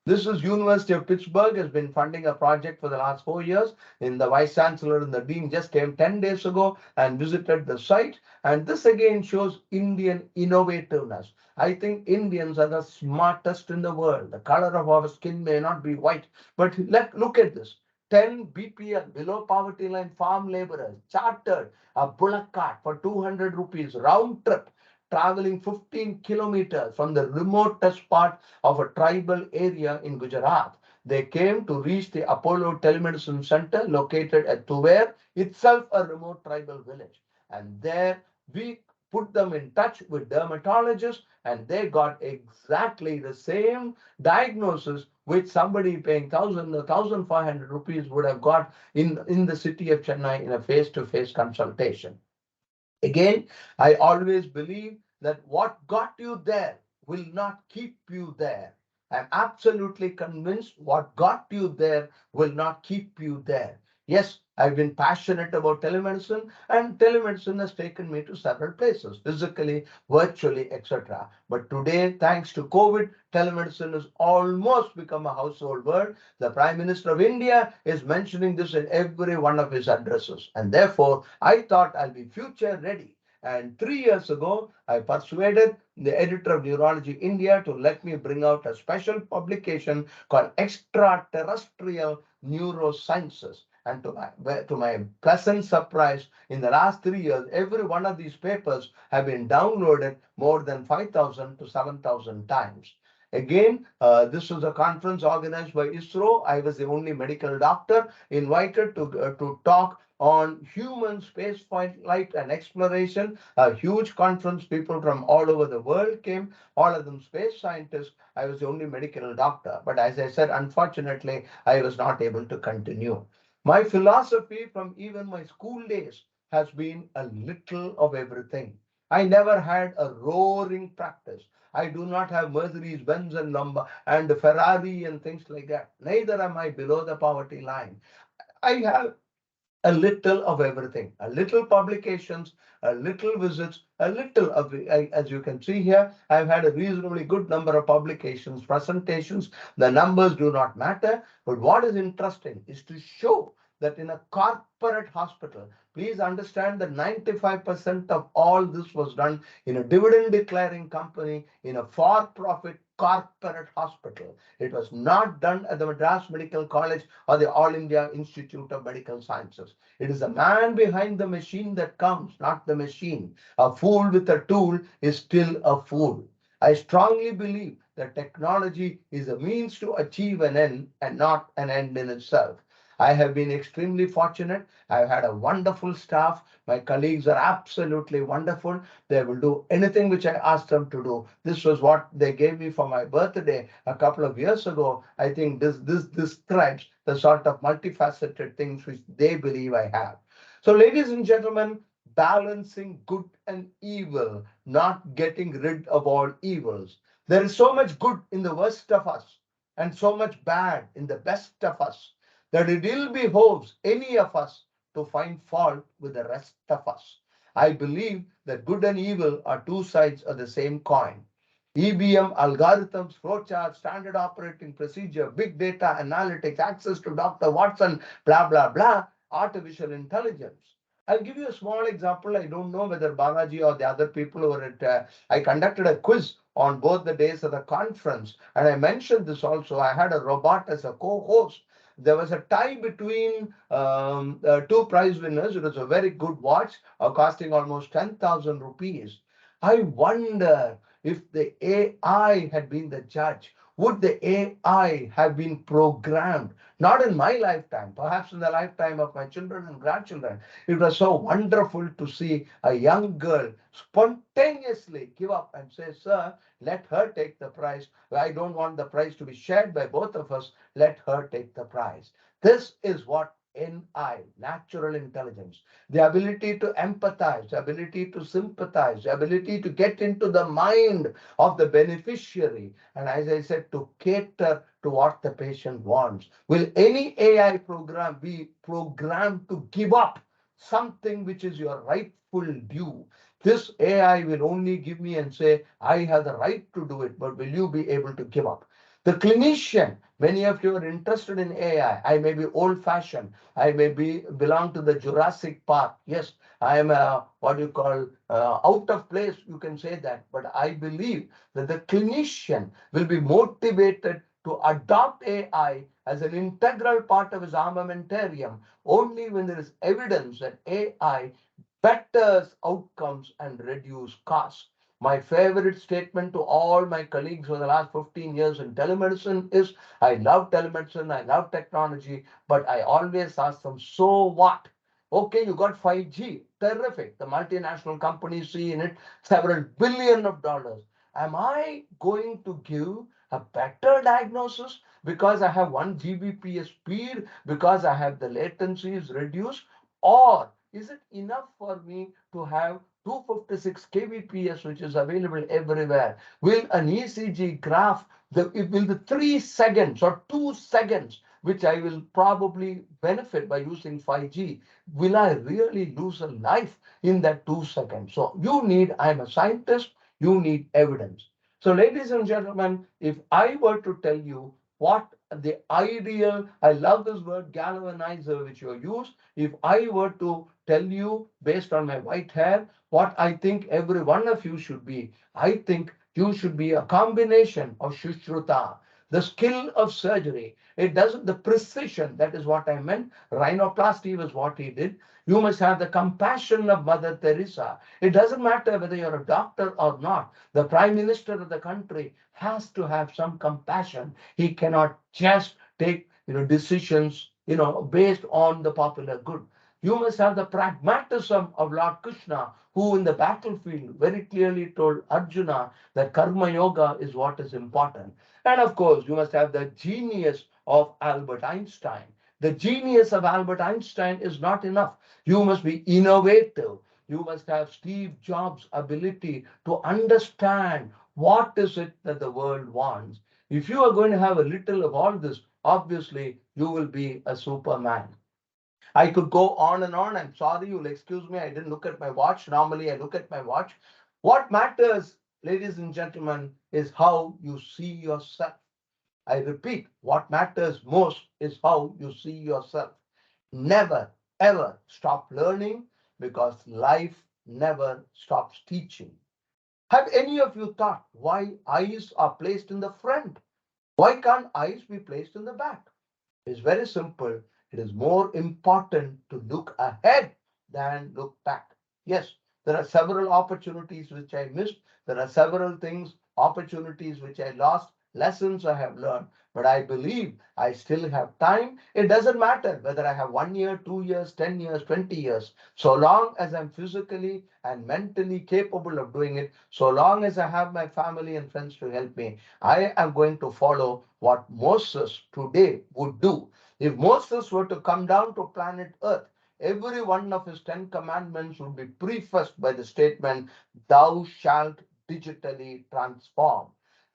This is University of Pittsburgh has been funding a project for the last 4 years. And the vice chancellor and the dean just came 10 days ago and visited the site. And this again shows Indian innovativeness. I think Indians are the smartest in the world. The color of our skin may not be white, but look at this. 10 BPL, below poverty line farm laborers, chartered a bullock cart for 200 rupees round trip, traveling 15 kilometers from the remotest part of a tribal area in Gujarat. They came to reach the Apollo Telemedicine Center located at Tuver, itself a remote tribal village. And there we put them in touch with dermatologists, and they got exactly the same diagnosis which somebody paying 1,500 rupees would have got in the city of Chennai in a face-to-face consultation. Again, I always believe that what got you there will not keep you there. I'm absolutely convinced what got you there will not keep you there. Yes, I've been passionate about telemedicine, and telemedicine has taken me to several places, physically, virtually, etc. But today, thanks to COVID, telemedicine has almost become a household word. The Prime Minister of India is mentioning this in every one of his addresses. And therefore, I thought I'll be future ready. And 3 years ago, I persuaded the editor of Neurology India to let me bring out a special publication called Extraterrestrial Neurosciences. And to my pleasant surprise, in the last 3 years, every one of these papers have been downloaded more than 5,000 to 7,000 times. Again, this was a conference organized by ISRO. I was the only medical doctor invited to talk on human space flight and exploration. A huge conference, people from all over the world came, all of them space scientists. I was the only medical doctor. But as I said, unfortunately, I was not able to continue. My philosophy from even my school days has been a little of everything. I never had a roaring practice. I do not have Mercedes Benz and Ferrari and things like that. Neither am I below the poverty line. I have a little of everything, a little publications, a little visits, a little of, as you can see here, I've had a reasonably good number of publications, presentations. The numbers do not matter, but what is interesting is to show that in a corporate hospital, please understand that 95% of all this was done in a dividend declaring company, in a for-profit corporate hospital. It was not done at the Madras Medical College or the All India Institute of Medical Sciences. It is the man behind the machine that counts, not the machine. A fool with a tool is still a fool. I strongly believe that technology is a means to achieve an end and not an end in itself. I have been extremely fortunate. I've had a wonderful staff. My colleagues are absolutely wonderful. They will do anything which I asked them to do. This was what they gave me for my birthday a couple of years ago. I think this describes the sort of multifaceted things which they believe I have. So, ladies and gentlemen, balancing good and evil, not getting rid of all evils. There is so much good in the worst of us and so much bad in the best of us that it ill behoves any of us to find fault with the rest of us. I believe that good and evil are two sides of the same coin. EBM, algorithms, flowcharts, standard operating procedure, big data analytics, access to Dr. Watson, blah, blah, blah, artificial intelligence. I'll give you a small example. I don't know whether Balaji or the other people were at, I conducted a quiz on both the days of the conference, and I mentioned this also. I had a robot as a co-host. There was a tie between two prize winners. It was a very good watch, costing almost 10,000 rupees. I wonder if the AI had been the judge, would the AI have been programmed? Not in my lifetime, perhaps in the lifetime of my children and grandchildren. It was so wonderful to see a young girl spontaneously give up and say, Sir, let her take the prize. I don't want the prize to be shared by both of us. Let her take the prize. This is what NI, natural intelligence, the ability to empathize, the ability to sympathize, the ability to get into the mind of the beneficiary, and as I said, to cater to what the patient wants. Will any AI program be programmed to give up something which is your rightful due? This AI will only give me and say, I have the right to do it, but will you be able to give up? The clinician, many of you are interested in AI. I may be old fashioned. I may be belong to the Jurassic Park. Yes, I am what you call out of place. You can say that. But I believe that the clinician will be motivated to adopt AI as an integral part of his armamentarium only when there is evidence that AI betters outcomes and reduce costs. My favorite statement to all my colleagues for the last 15 years in telemedicine is I love telemedicine, I love technology, but I always ask them, so what? Okay, you got 5G, terrific. The multinational companies see in it several billion of dollars. Am I going to give a better diagnosis because I have 1 Gbps speed, because I have the latency is reduced? Or is it enough for me to have 256 kbps, which is available everywhere? Will an ECG graph, will the 3 seconds or 2 seconds, which I will probably benefit by using 5G, will I really lose a life in that 2 seconds? So you need, I'm a scientist, you need evidence. So ladies and gentlemen, if I were to tell you what the ideal, I love this word galvanizer, which you use. If I were to tell you based on my white hair, what I think every one of you should be, I think you should be a combination of Shushruta, the skill of surgery. It doesn't, the precision, that is what I meant. Rhinoplasty was what he did. You must have the compassion of Mother Teresa. It doesn't matter whether you're a doctor or not. The Prime Minister of the country has to have some compassion. He cannot just take decisions based on the popular good. You must have the pragmatism of Lord Krishna, who in the battlefield very clearly told Arjuna that karma yoga is what is important. And of course, you must have the genius of Albert Einstein. The genius of Albert Einstein is not enough. You must be innovative. You must have Steve Jobs' ability to understand what is it that the world wants. If you are going to have a little of all this, obviously you will be a superman. I could go on and on. I'm sorry, you'll excuse me. I didn't look at my watch. Normally, I look at my watch. What matters, ladies and gentlemen, is how you see yourself. I repeat, what matters most is how you see yourself. Never, ever stop learning because life never stops teaching. Have any of you thought why eyes are placed in the front? Why can't eyes be placed in the back? It's very simple. It is more important to look ahead than look back. Yes, there are several opportunities which I missed. There are several things opportunities which I lost, lessons I have learned, but I believe I still have time. It doesn't matter whether I have 1 year, 2 years, 10 years, 20 years. So long as I'm physically and mentally capable of doing it, so long as I have my family and friends to help me, I am going to follow what Moses today would do. If Moses were to come down to planet Earth, every one of his 10 commandments would be prefaced by the statement, "Thou shalt digitally transform."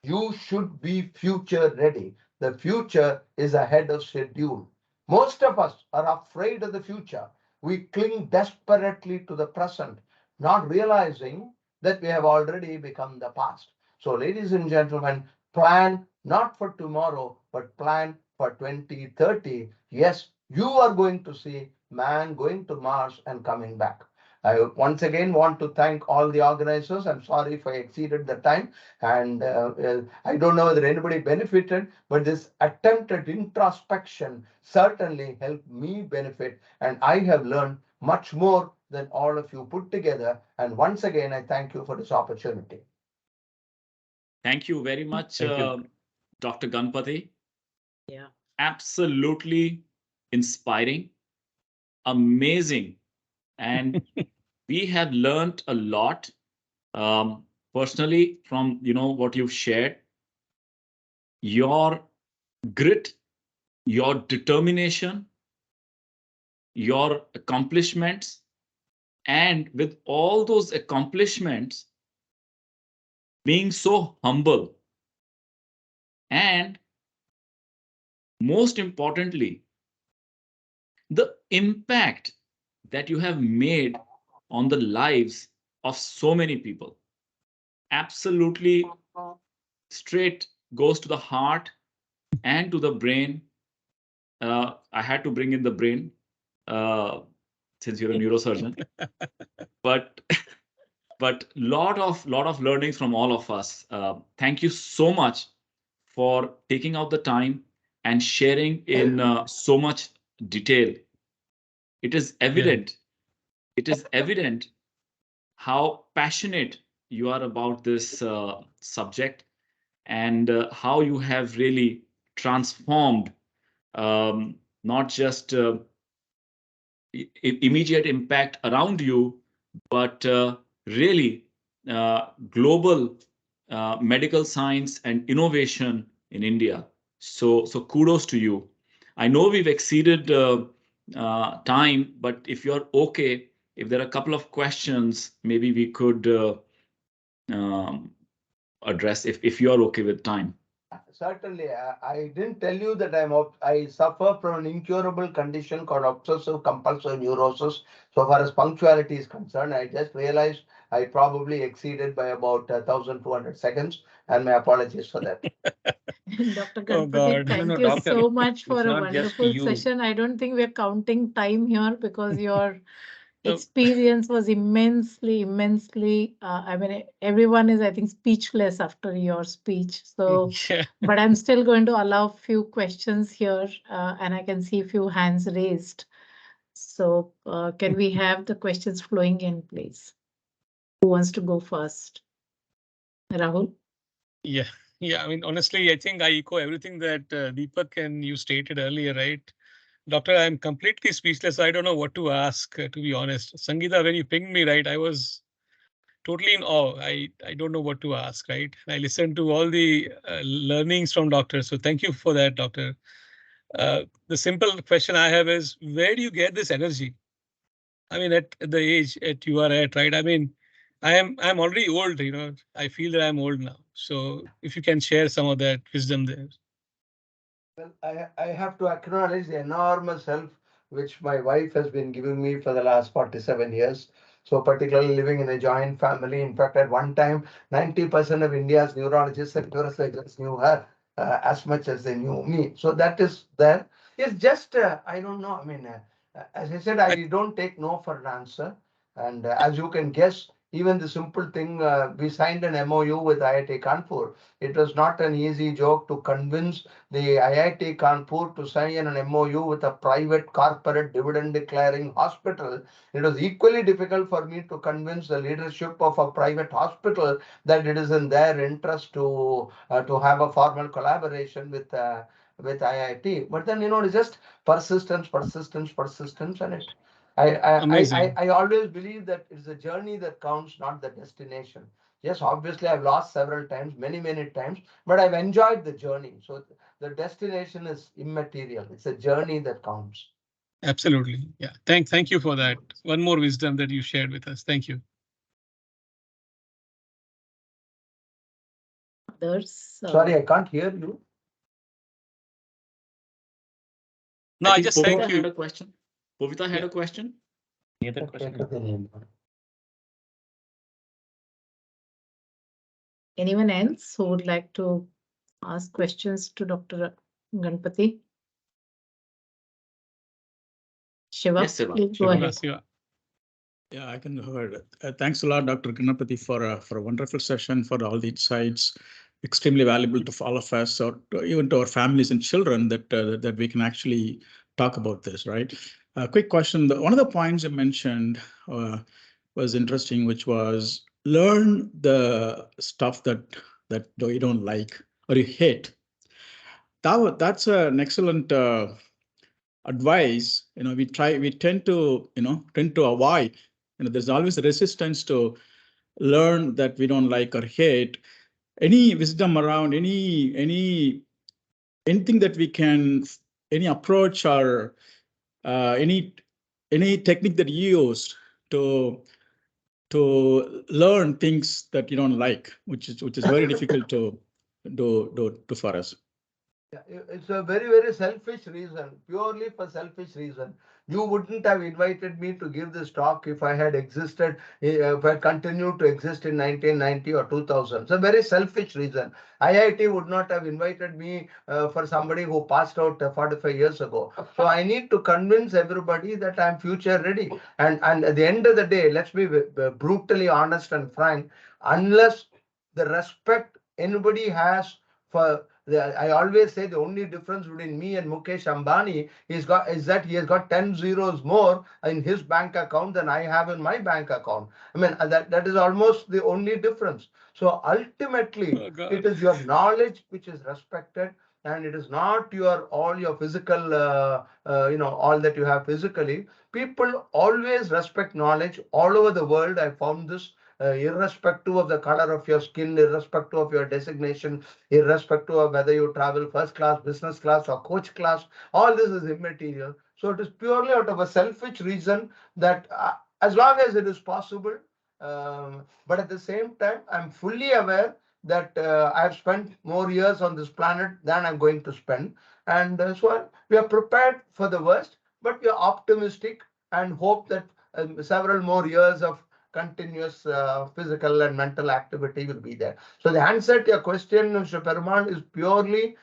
You should be future ready. The future is ahead of schedule. Most of us are afraid of the future. We cling desperately to the present, not realizing that we have already become the past. So, ladies and gentlemen, plan not for tomorrow, but plan for 2030. Yes, you are going to see man going to Mars and coming back. I once again want to thank all the organizers. I'm sorry if I exceeded the time, and I don't know whether anybody benefited, but this attempt at introspection certainly helped me benefit, and I have learned much more than all of you put together. And once again, I thank you for this opportunity. Thank you very much, Dr. Ganapathy. Yeah. Absolutely inspiring, amazing. And we have learned a lot personally from what you've shared. Your grit, your determination, your accomplishments, and with all those accomplishments, being so humble, and most importantly, the impact that you have made on the lives of so many people. Absolutely straight goes to the heart and to the brain. I had to bring in the brain since you're a neurosurgeon, but lot of learnings from all of us. Thank you so much for taking out the time and sharing in so much detail. It is evident. It is evident how passionate you are about this subject, and how you have really transformed not just immediate impact around you, but really global medical science and innovation in India. So kudos to you. I know we've exceeded time, but if you're okay, if there are a couple of questions, maybe we could um, address if you're okay with time. Certainly, I didn't tell you that I suffer from an incurable condition called obsessive compulsive neurosis. So far as punctuality is concerned, I just realized I probably exceeded by about 1,200 seconds, and my apologies for that. Dr. Oh Ganapathy, God. No, thank no, you doctor. so much It's for a not just wonderful you. session. I don't think we're counting time here because your No. experience was immensely. I mean, everyone is, I think, speechless after your speech. So, Yeah. but I'm still going to allow few questions here, and I can see a few hands raised. So, can we have the questions flowing in, please? Who wants to go first? Rahul? Yeah. Yeah. I mean, honestly, I think I echo everything that Deepak and you stated earlier, right? Doctor, I'm completely speechless. I don't know what to ask, to be honest. Sangeeta, when you pinged me, right, I was totally in awe. I don't know what to ask, right? I listened to all the learnings from doctor. So thank you for that, doctor. The simple question I have is, where do you get this energy? I mean, at the age at you are at, right? I mean, I'm already old, you know. I feel that I'm old now. So if you can share some of that wisdom there. Well, I have to acknowledge the enormous help which my wife has been giving me for the last 47 years. So, particularly living in a joint family. In fact, at one time, 90% of India's neurologists and neurosurgeons knew her as much as they knew me. So, that is there. It's just, I don't know. I mean, as I said, I don't take no for an answer. And as you can guess, Even the simple thing, we signed an MOU with IIT Kanpur. It was not an easy joke to convince the IIT Kanpur to sign an MOU with a private corporate dividend declaring hospital. It was equally difficult for me to convince the leadership of a private hospital that it is in their interest to have a formal collaboration with IIT. But then, it's just persistence, and it. Amazing. I always believe that it's a journey that counts, not the destination. Yes, obviously I've lost several times, many times, but I've enjoyed the journey. So the destination is immaterial. It's a journey that counts. Absolutely. Yeah. Thank you for that. One more wisdom that you shared with us. Thank you. Others. Sorry, I can't hear you. No, I think just Povita thank you. had a question. Povita had a question. Any other question? Anyone else who would like to ask questions to Dr. Ganapathy? Shiva, Yes, Shiva. please go ahead. Shiva. Yeah, I can go ahead. Thanks a lot, Dr. Ganapathy, for a wonderful session, for all the insights, extremely valuable to all of us, or even to our families and children, that we can actually talk about this, right? Quick question. One of the points you mentioned was interesting, which was learn the stuff that you don't like or you hate. That's an excellent advice. We tend to avoid. There's always a resistance to learn that we don't like or hate. Any wisdom around anything that we can, any approach or any technique that you used to learn things that you don't like, which is very difficult to do for us. Yeah, it's a very selfish reason, purely for selfish reason. You wouldn't have invited me to give this talk if I had existed, if I continued to exist in 1990 or 2000. It's a very selfish reason. IIT would not have invited me for somebody who passed out 45 years ago. So I need to convince everybody that I'm future ready. And at the end of the day, let's be brutally honest and frank, unless the respect anybody has for I always say the only difference between me and Mukesh Ambani is that he has got 10 zeros more in his bank account than I have in my bank account. I mean, that is almost the only difference. So ultimately, it is your knowledge which is respected, and it is not all your physical, all that you have physically. People always respect knowledge all over the world. I found this. Irrespective of the color of your skin, irrespective of your designation, irrespective of whether you travel first class, business class, or coach class, all this is immaterial. So it is purely out of a selfish reason that as long as it is possible, but at the same time, I'm fully aware that I've spent more years on this planet than I'm going to spend. And so we are prepared for the worst, but we are optimistic and hope that several more years of continuous physical and mental activity will be there. So the answer to your question, Mr. Perumal, is purely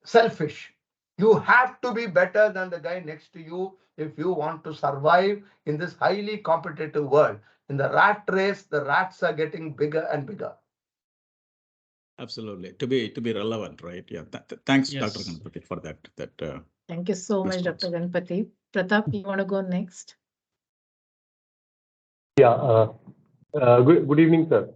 selfish. You have to be better than the guy next to you if you want to survive in this highly competitive world. In the rat race, the rats are getting bigger and bigger. Absolutely, to be relevant, right? Yeah. Thanks, Yes. Dr. Ganapathy, for that. Thank you so much, response. Dr. Ganapathy. Pratap, you want to go next? Yeah, good evening, sir.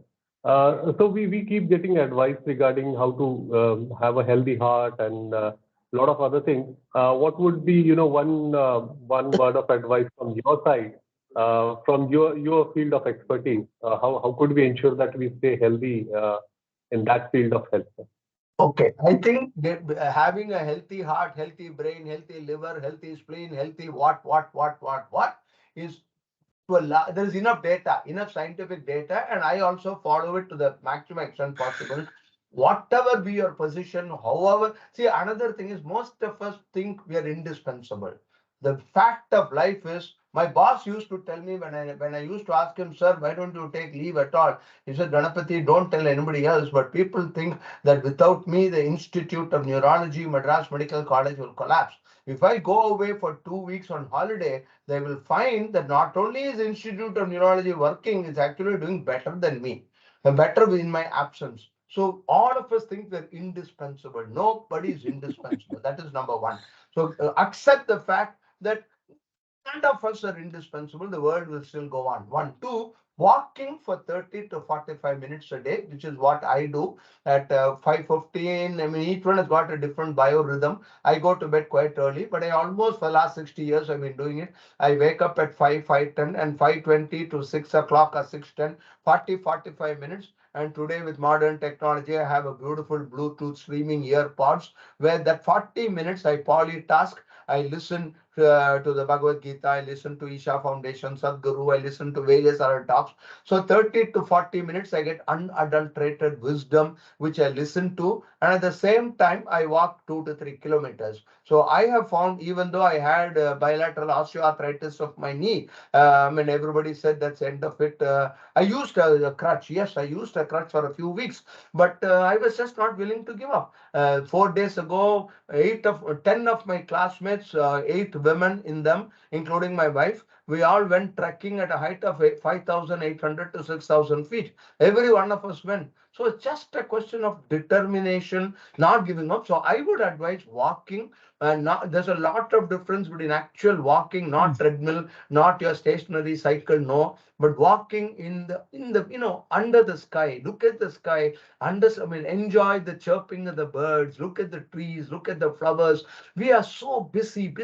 So we keep getting advice regarding how to have a healthy heart and a lot of other things. What would be, one word of advice from your side, from your field of expertise? How could we ensure that we stay healthy in that field of health? Okay, I think that having a healthy heart, healthy brain, healthy liver, healthy spleen, healthy what is there is enough data, enough scientific data, and I also follow it to the maximum extent possible. Whatever be your position, however, see, another thing is most of us think we are indispensable. The fact of life is My boss used to tell me when I used to ask him, sir, why don't you take leave at all? He said, Ganapathy, don't tell anybody else, but people think that without me, the Institute of Neurology, Madras Medical College will collapse. If I go away for 2 weeks on holiday, they will find that not only is Institute of Neurology working, it's actually doing better than me, and better in my absence. So all of us think we're indispensable. Nobody is indispensable. That is number one. So accept the fact that none of us are indispensable. The world will still go on. One, two, walking for 30 to 45 minutes a day, which is what I do at 5:15. I mean, each one has got a different biorhythm. I go to bed quite early, but I almost for the last 60 years I've been doing it. I wake up at 5:10, and 5:20 to 6 o'clock or 6:10, 45 minutes. And today with modern technology, I have a beautiful Bluetooth streaming earpods where that 40 minutes I polytask. I listen to the Bhagavad Gita, I listen to Isha Foundation, Sadhguru, I listen to various other talks. So 30 to 40 minutes, I get unadulterated wisdom, which I listen to. And at the same time, I walk 2 to 3 kilometers. So I have found, even though I had bilateral osteoarthritis of my knee, and everybody said that's the end of it. I used a crutch. Yes, I used a crutch for a few weeks, but I was just not willing to give up. 4 days ago, 10 of my classmates, 8 women in them, including my wife, we all went trekking at a height of 5,800 to 6,000 feet. Every one of us went. So it's just a question of determination, not giving up. So I would advise walking. And there's a lot of difference between actual walking, not treadmill, not your stationary cycle, no, but walking in the under the sky. Look at the sky, enjoy the chirping of the birds, look at the trees, look at the flowers. We are so busy,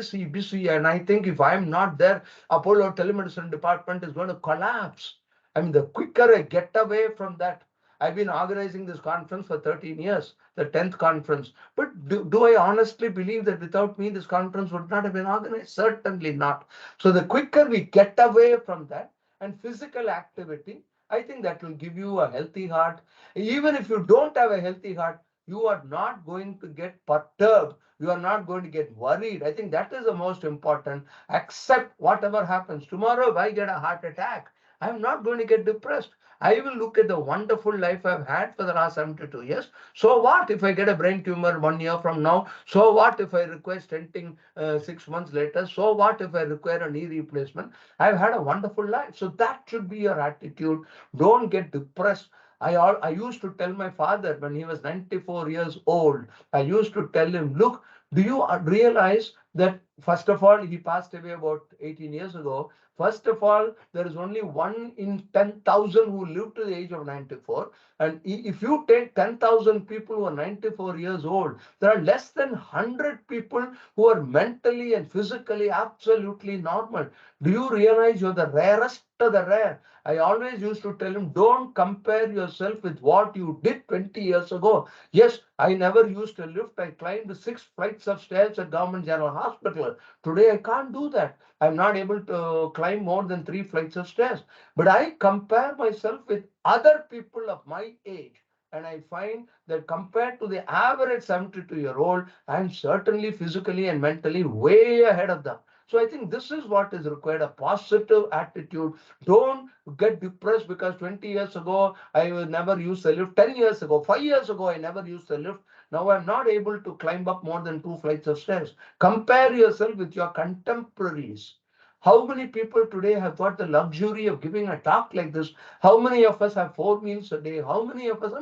and I think if I'm not there, Apollo telemedicine department is going to collapse. I mean, the quicker I get away from that. I've been organizing this conference for 13 years, the 10th conference. But do I honestly believe that without me, this conference would not have been organized? Certainly not. So the quicker we get away from that, and physical activity, I think that will give you a healthy heart. Even if you don't have a healthy heart, you are not going to get perturbed. You are not going to get worried. I think that is the most important. Accept whatever happens. Tomorrow, if I get a heart attack, I'm not going to get depressed. I will look at the wonderful life I've had for the last 72 years. So what if I get a brain tumor 1 year from now? So what if I require stenting 6 months later? So what if I require a knee replacement? I've had a wonderful life. So that should be your attitude. Don't get depressed. I used to tell my father when he was 94 years old, I used to tell him, look, do you realize that first of all, he passed away about 18 years ago. First of all, there is only 1 in 10,000 who live to the age of 94. And if you take 10,000 people who are 94 years old, there are less than 100 people who are mentally and physically absolutely normal. Do you realize you're the rarest of the rare? I always used to tell him, don't compare yourself with what you did 20 years ago. Yes, I never used a lift. I climbed 6 flights of stairs at Government General Hospital. Today, I can't do that. I'm not able to climb more than 3 flights of stairs. But I compare myself with other people of my age. And I find that compared to the average 72-year-old, I'm certainly physically and mentally way ahead of them. So I think this is what is required, a positive attitude. Don't get depressed because 20 years ago, I never used the lift. 10 years ago, 5 years ago, I never used the lift. Now I'm not able to climb up more than 2 flights of stairs. Compare yourself with your contemporaries. How many people today have got the luxury of giving a talk like this? How many of us have 4 meals a day? How many of us?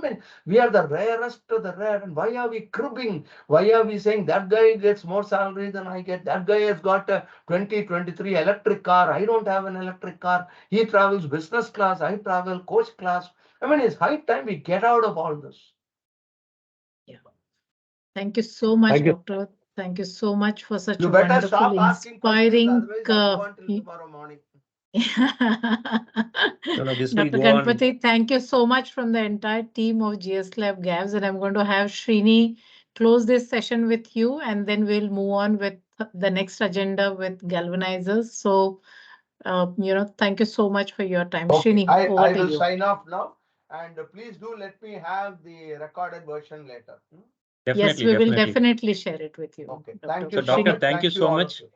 We are the rarest of the rare. And why are we cribbing? Why are we saying that guy gets more salary than I get? That guy has got a 2023 electric car. I don't have an electric car. He travels business class. I travel coach class. It's high time we get out of all this. Yeah. Thank you so much, Thank you. Doctor. Thank you so much for such You a better wonderful, stop asking questions, inspiring. otherwise I'll go until tomorrow morning. Dr. Ganapathy, thank you so much from the entire team of gslab GAVS, and I'm going to have Srini close this session with you, and then we'll move on with the next agenda with galvanizers. So, thank you so much for your time. Okay, Srini, I over to will you. sign off now, and please do let me have the recorded version later. Yes, we will definitely share it with you. Okay, thank you Dr. so Srini. much. Thank you so all of much. you.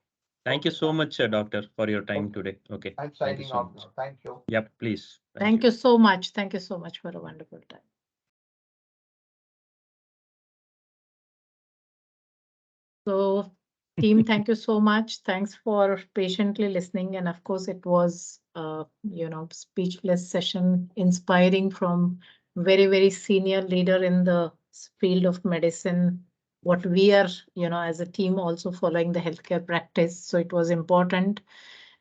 Thank you so much, Doctor, for your time today. Okay. I'm Thank you signing so off much. now. Thank you. Yep, please. Thank you so much. Thank you so much for a wonderful time. So, team, thank you so much. Thanks for patiently listening. And of course, it was, speechless session, inspiring from very, very senior leader in the field of medicine. What we are, as a team also following the healthcare practice. So it was important.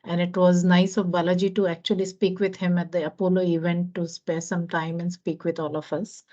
And it was nice of Balaji to actually speak with him at the Apollo event to spare some time and speak with all of us.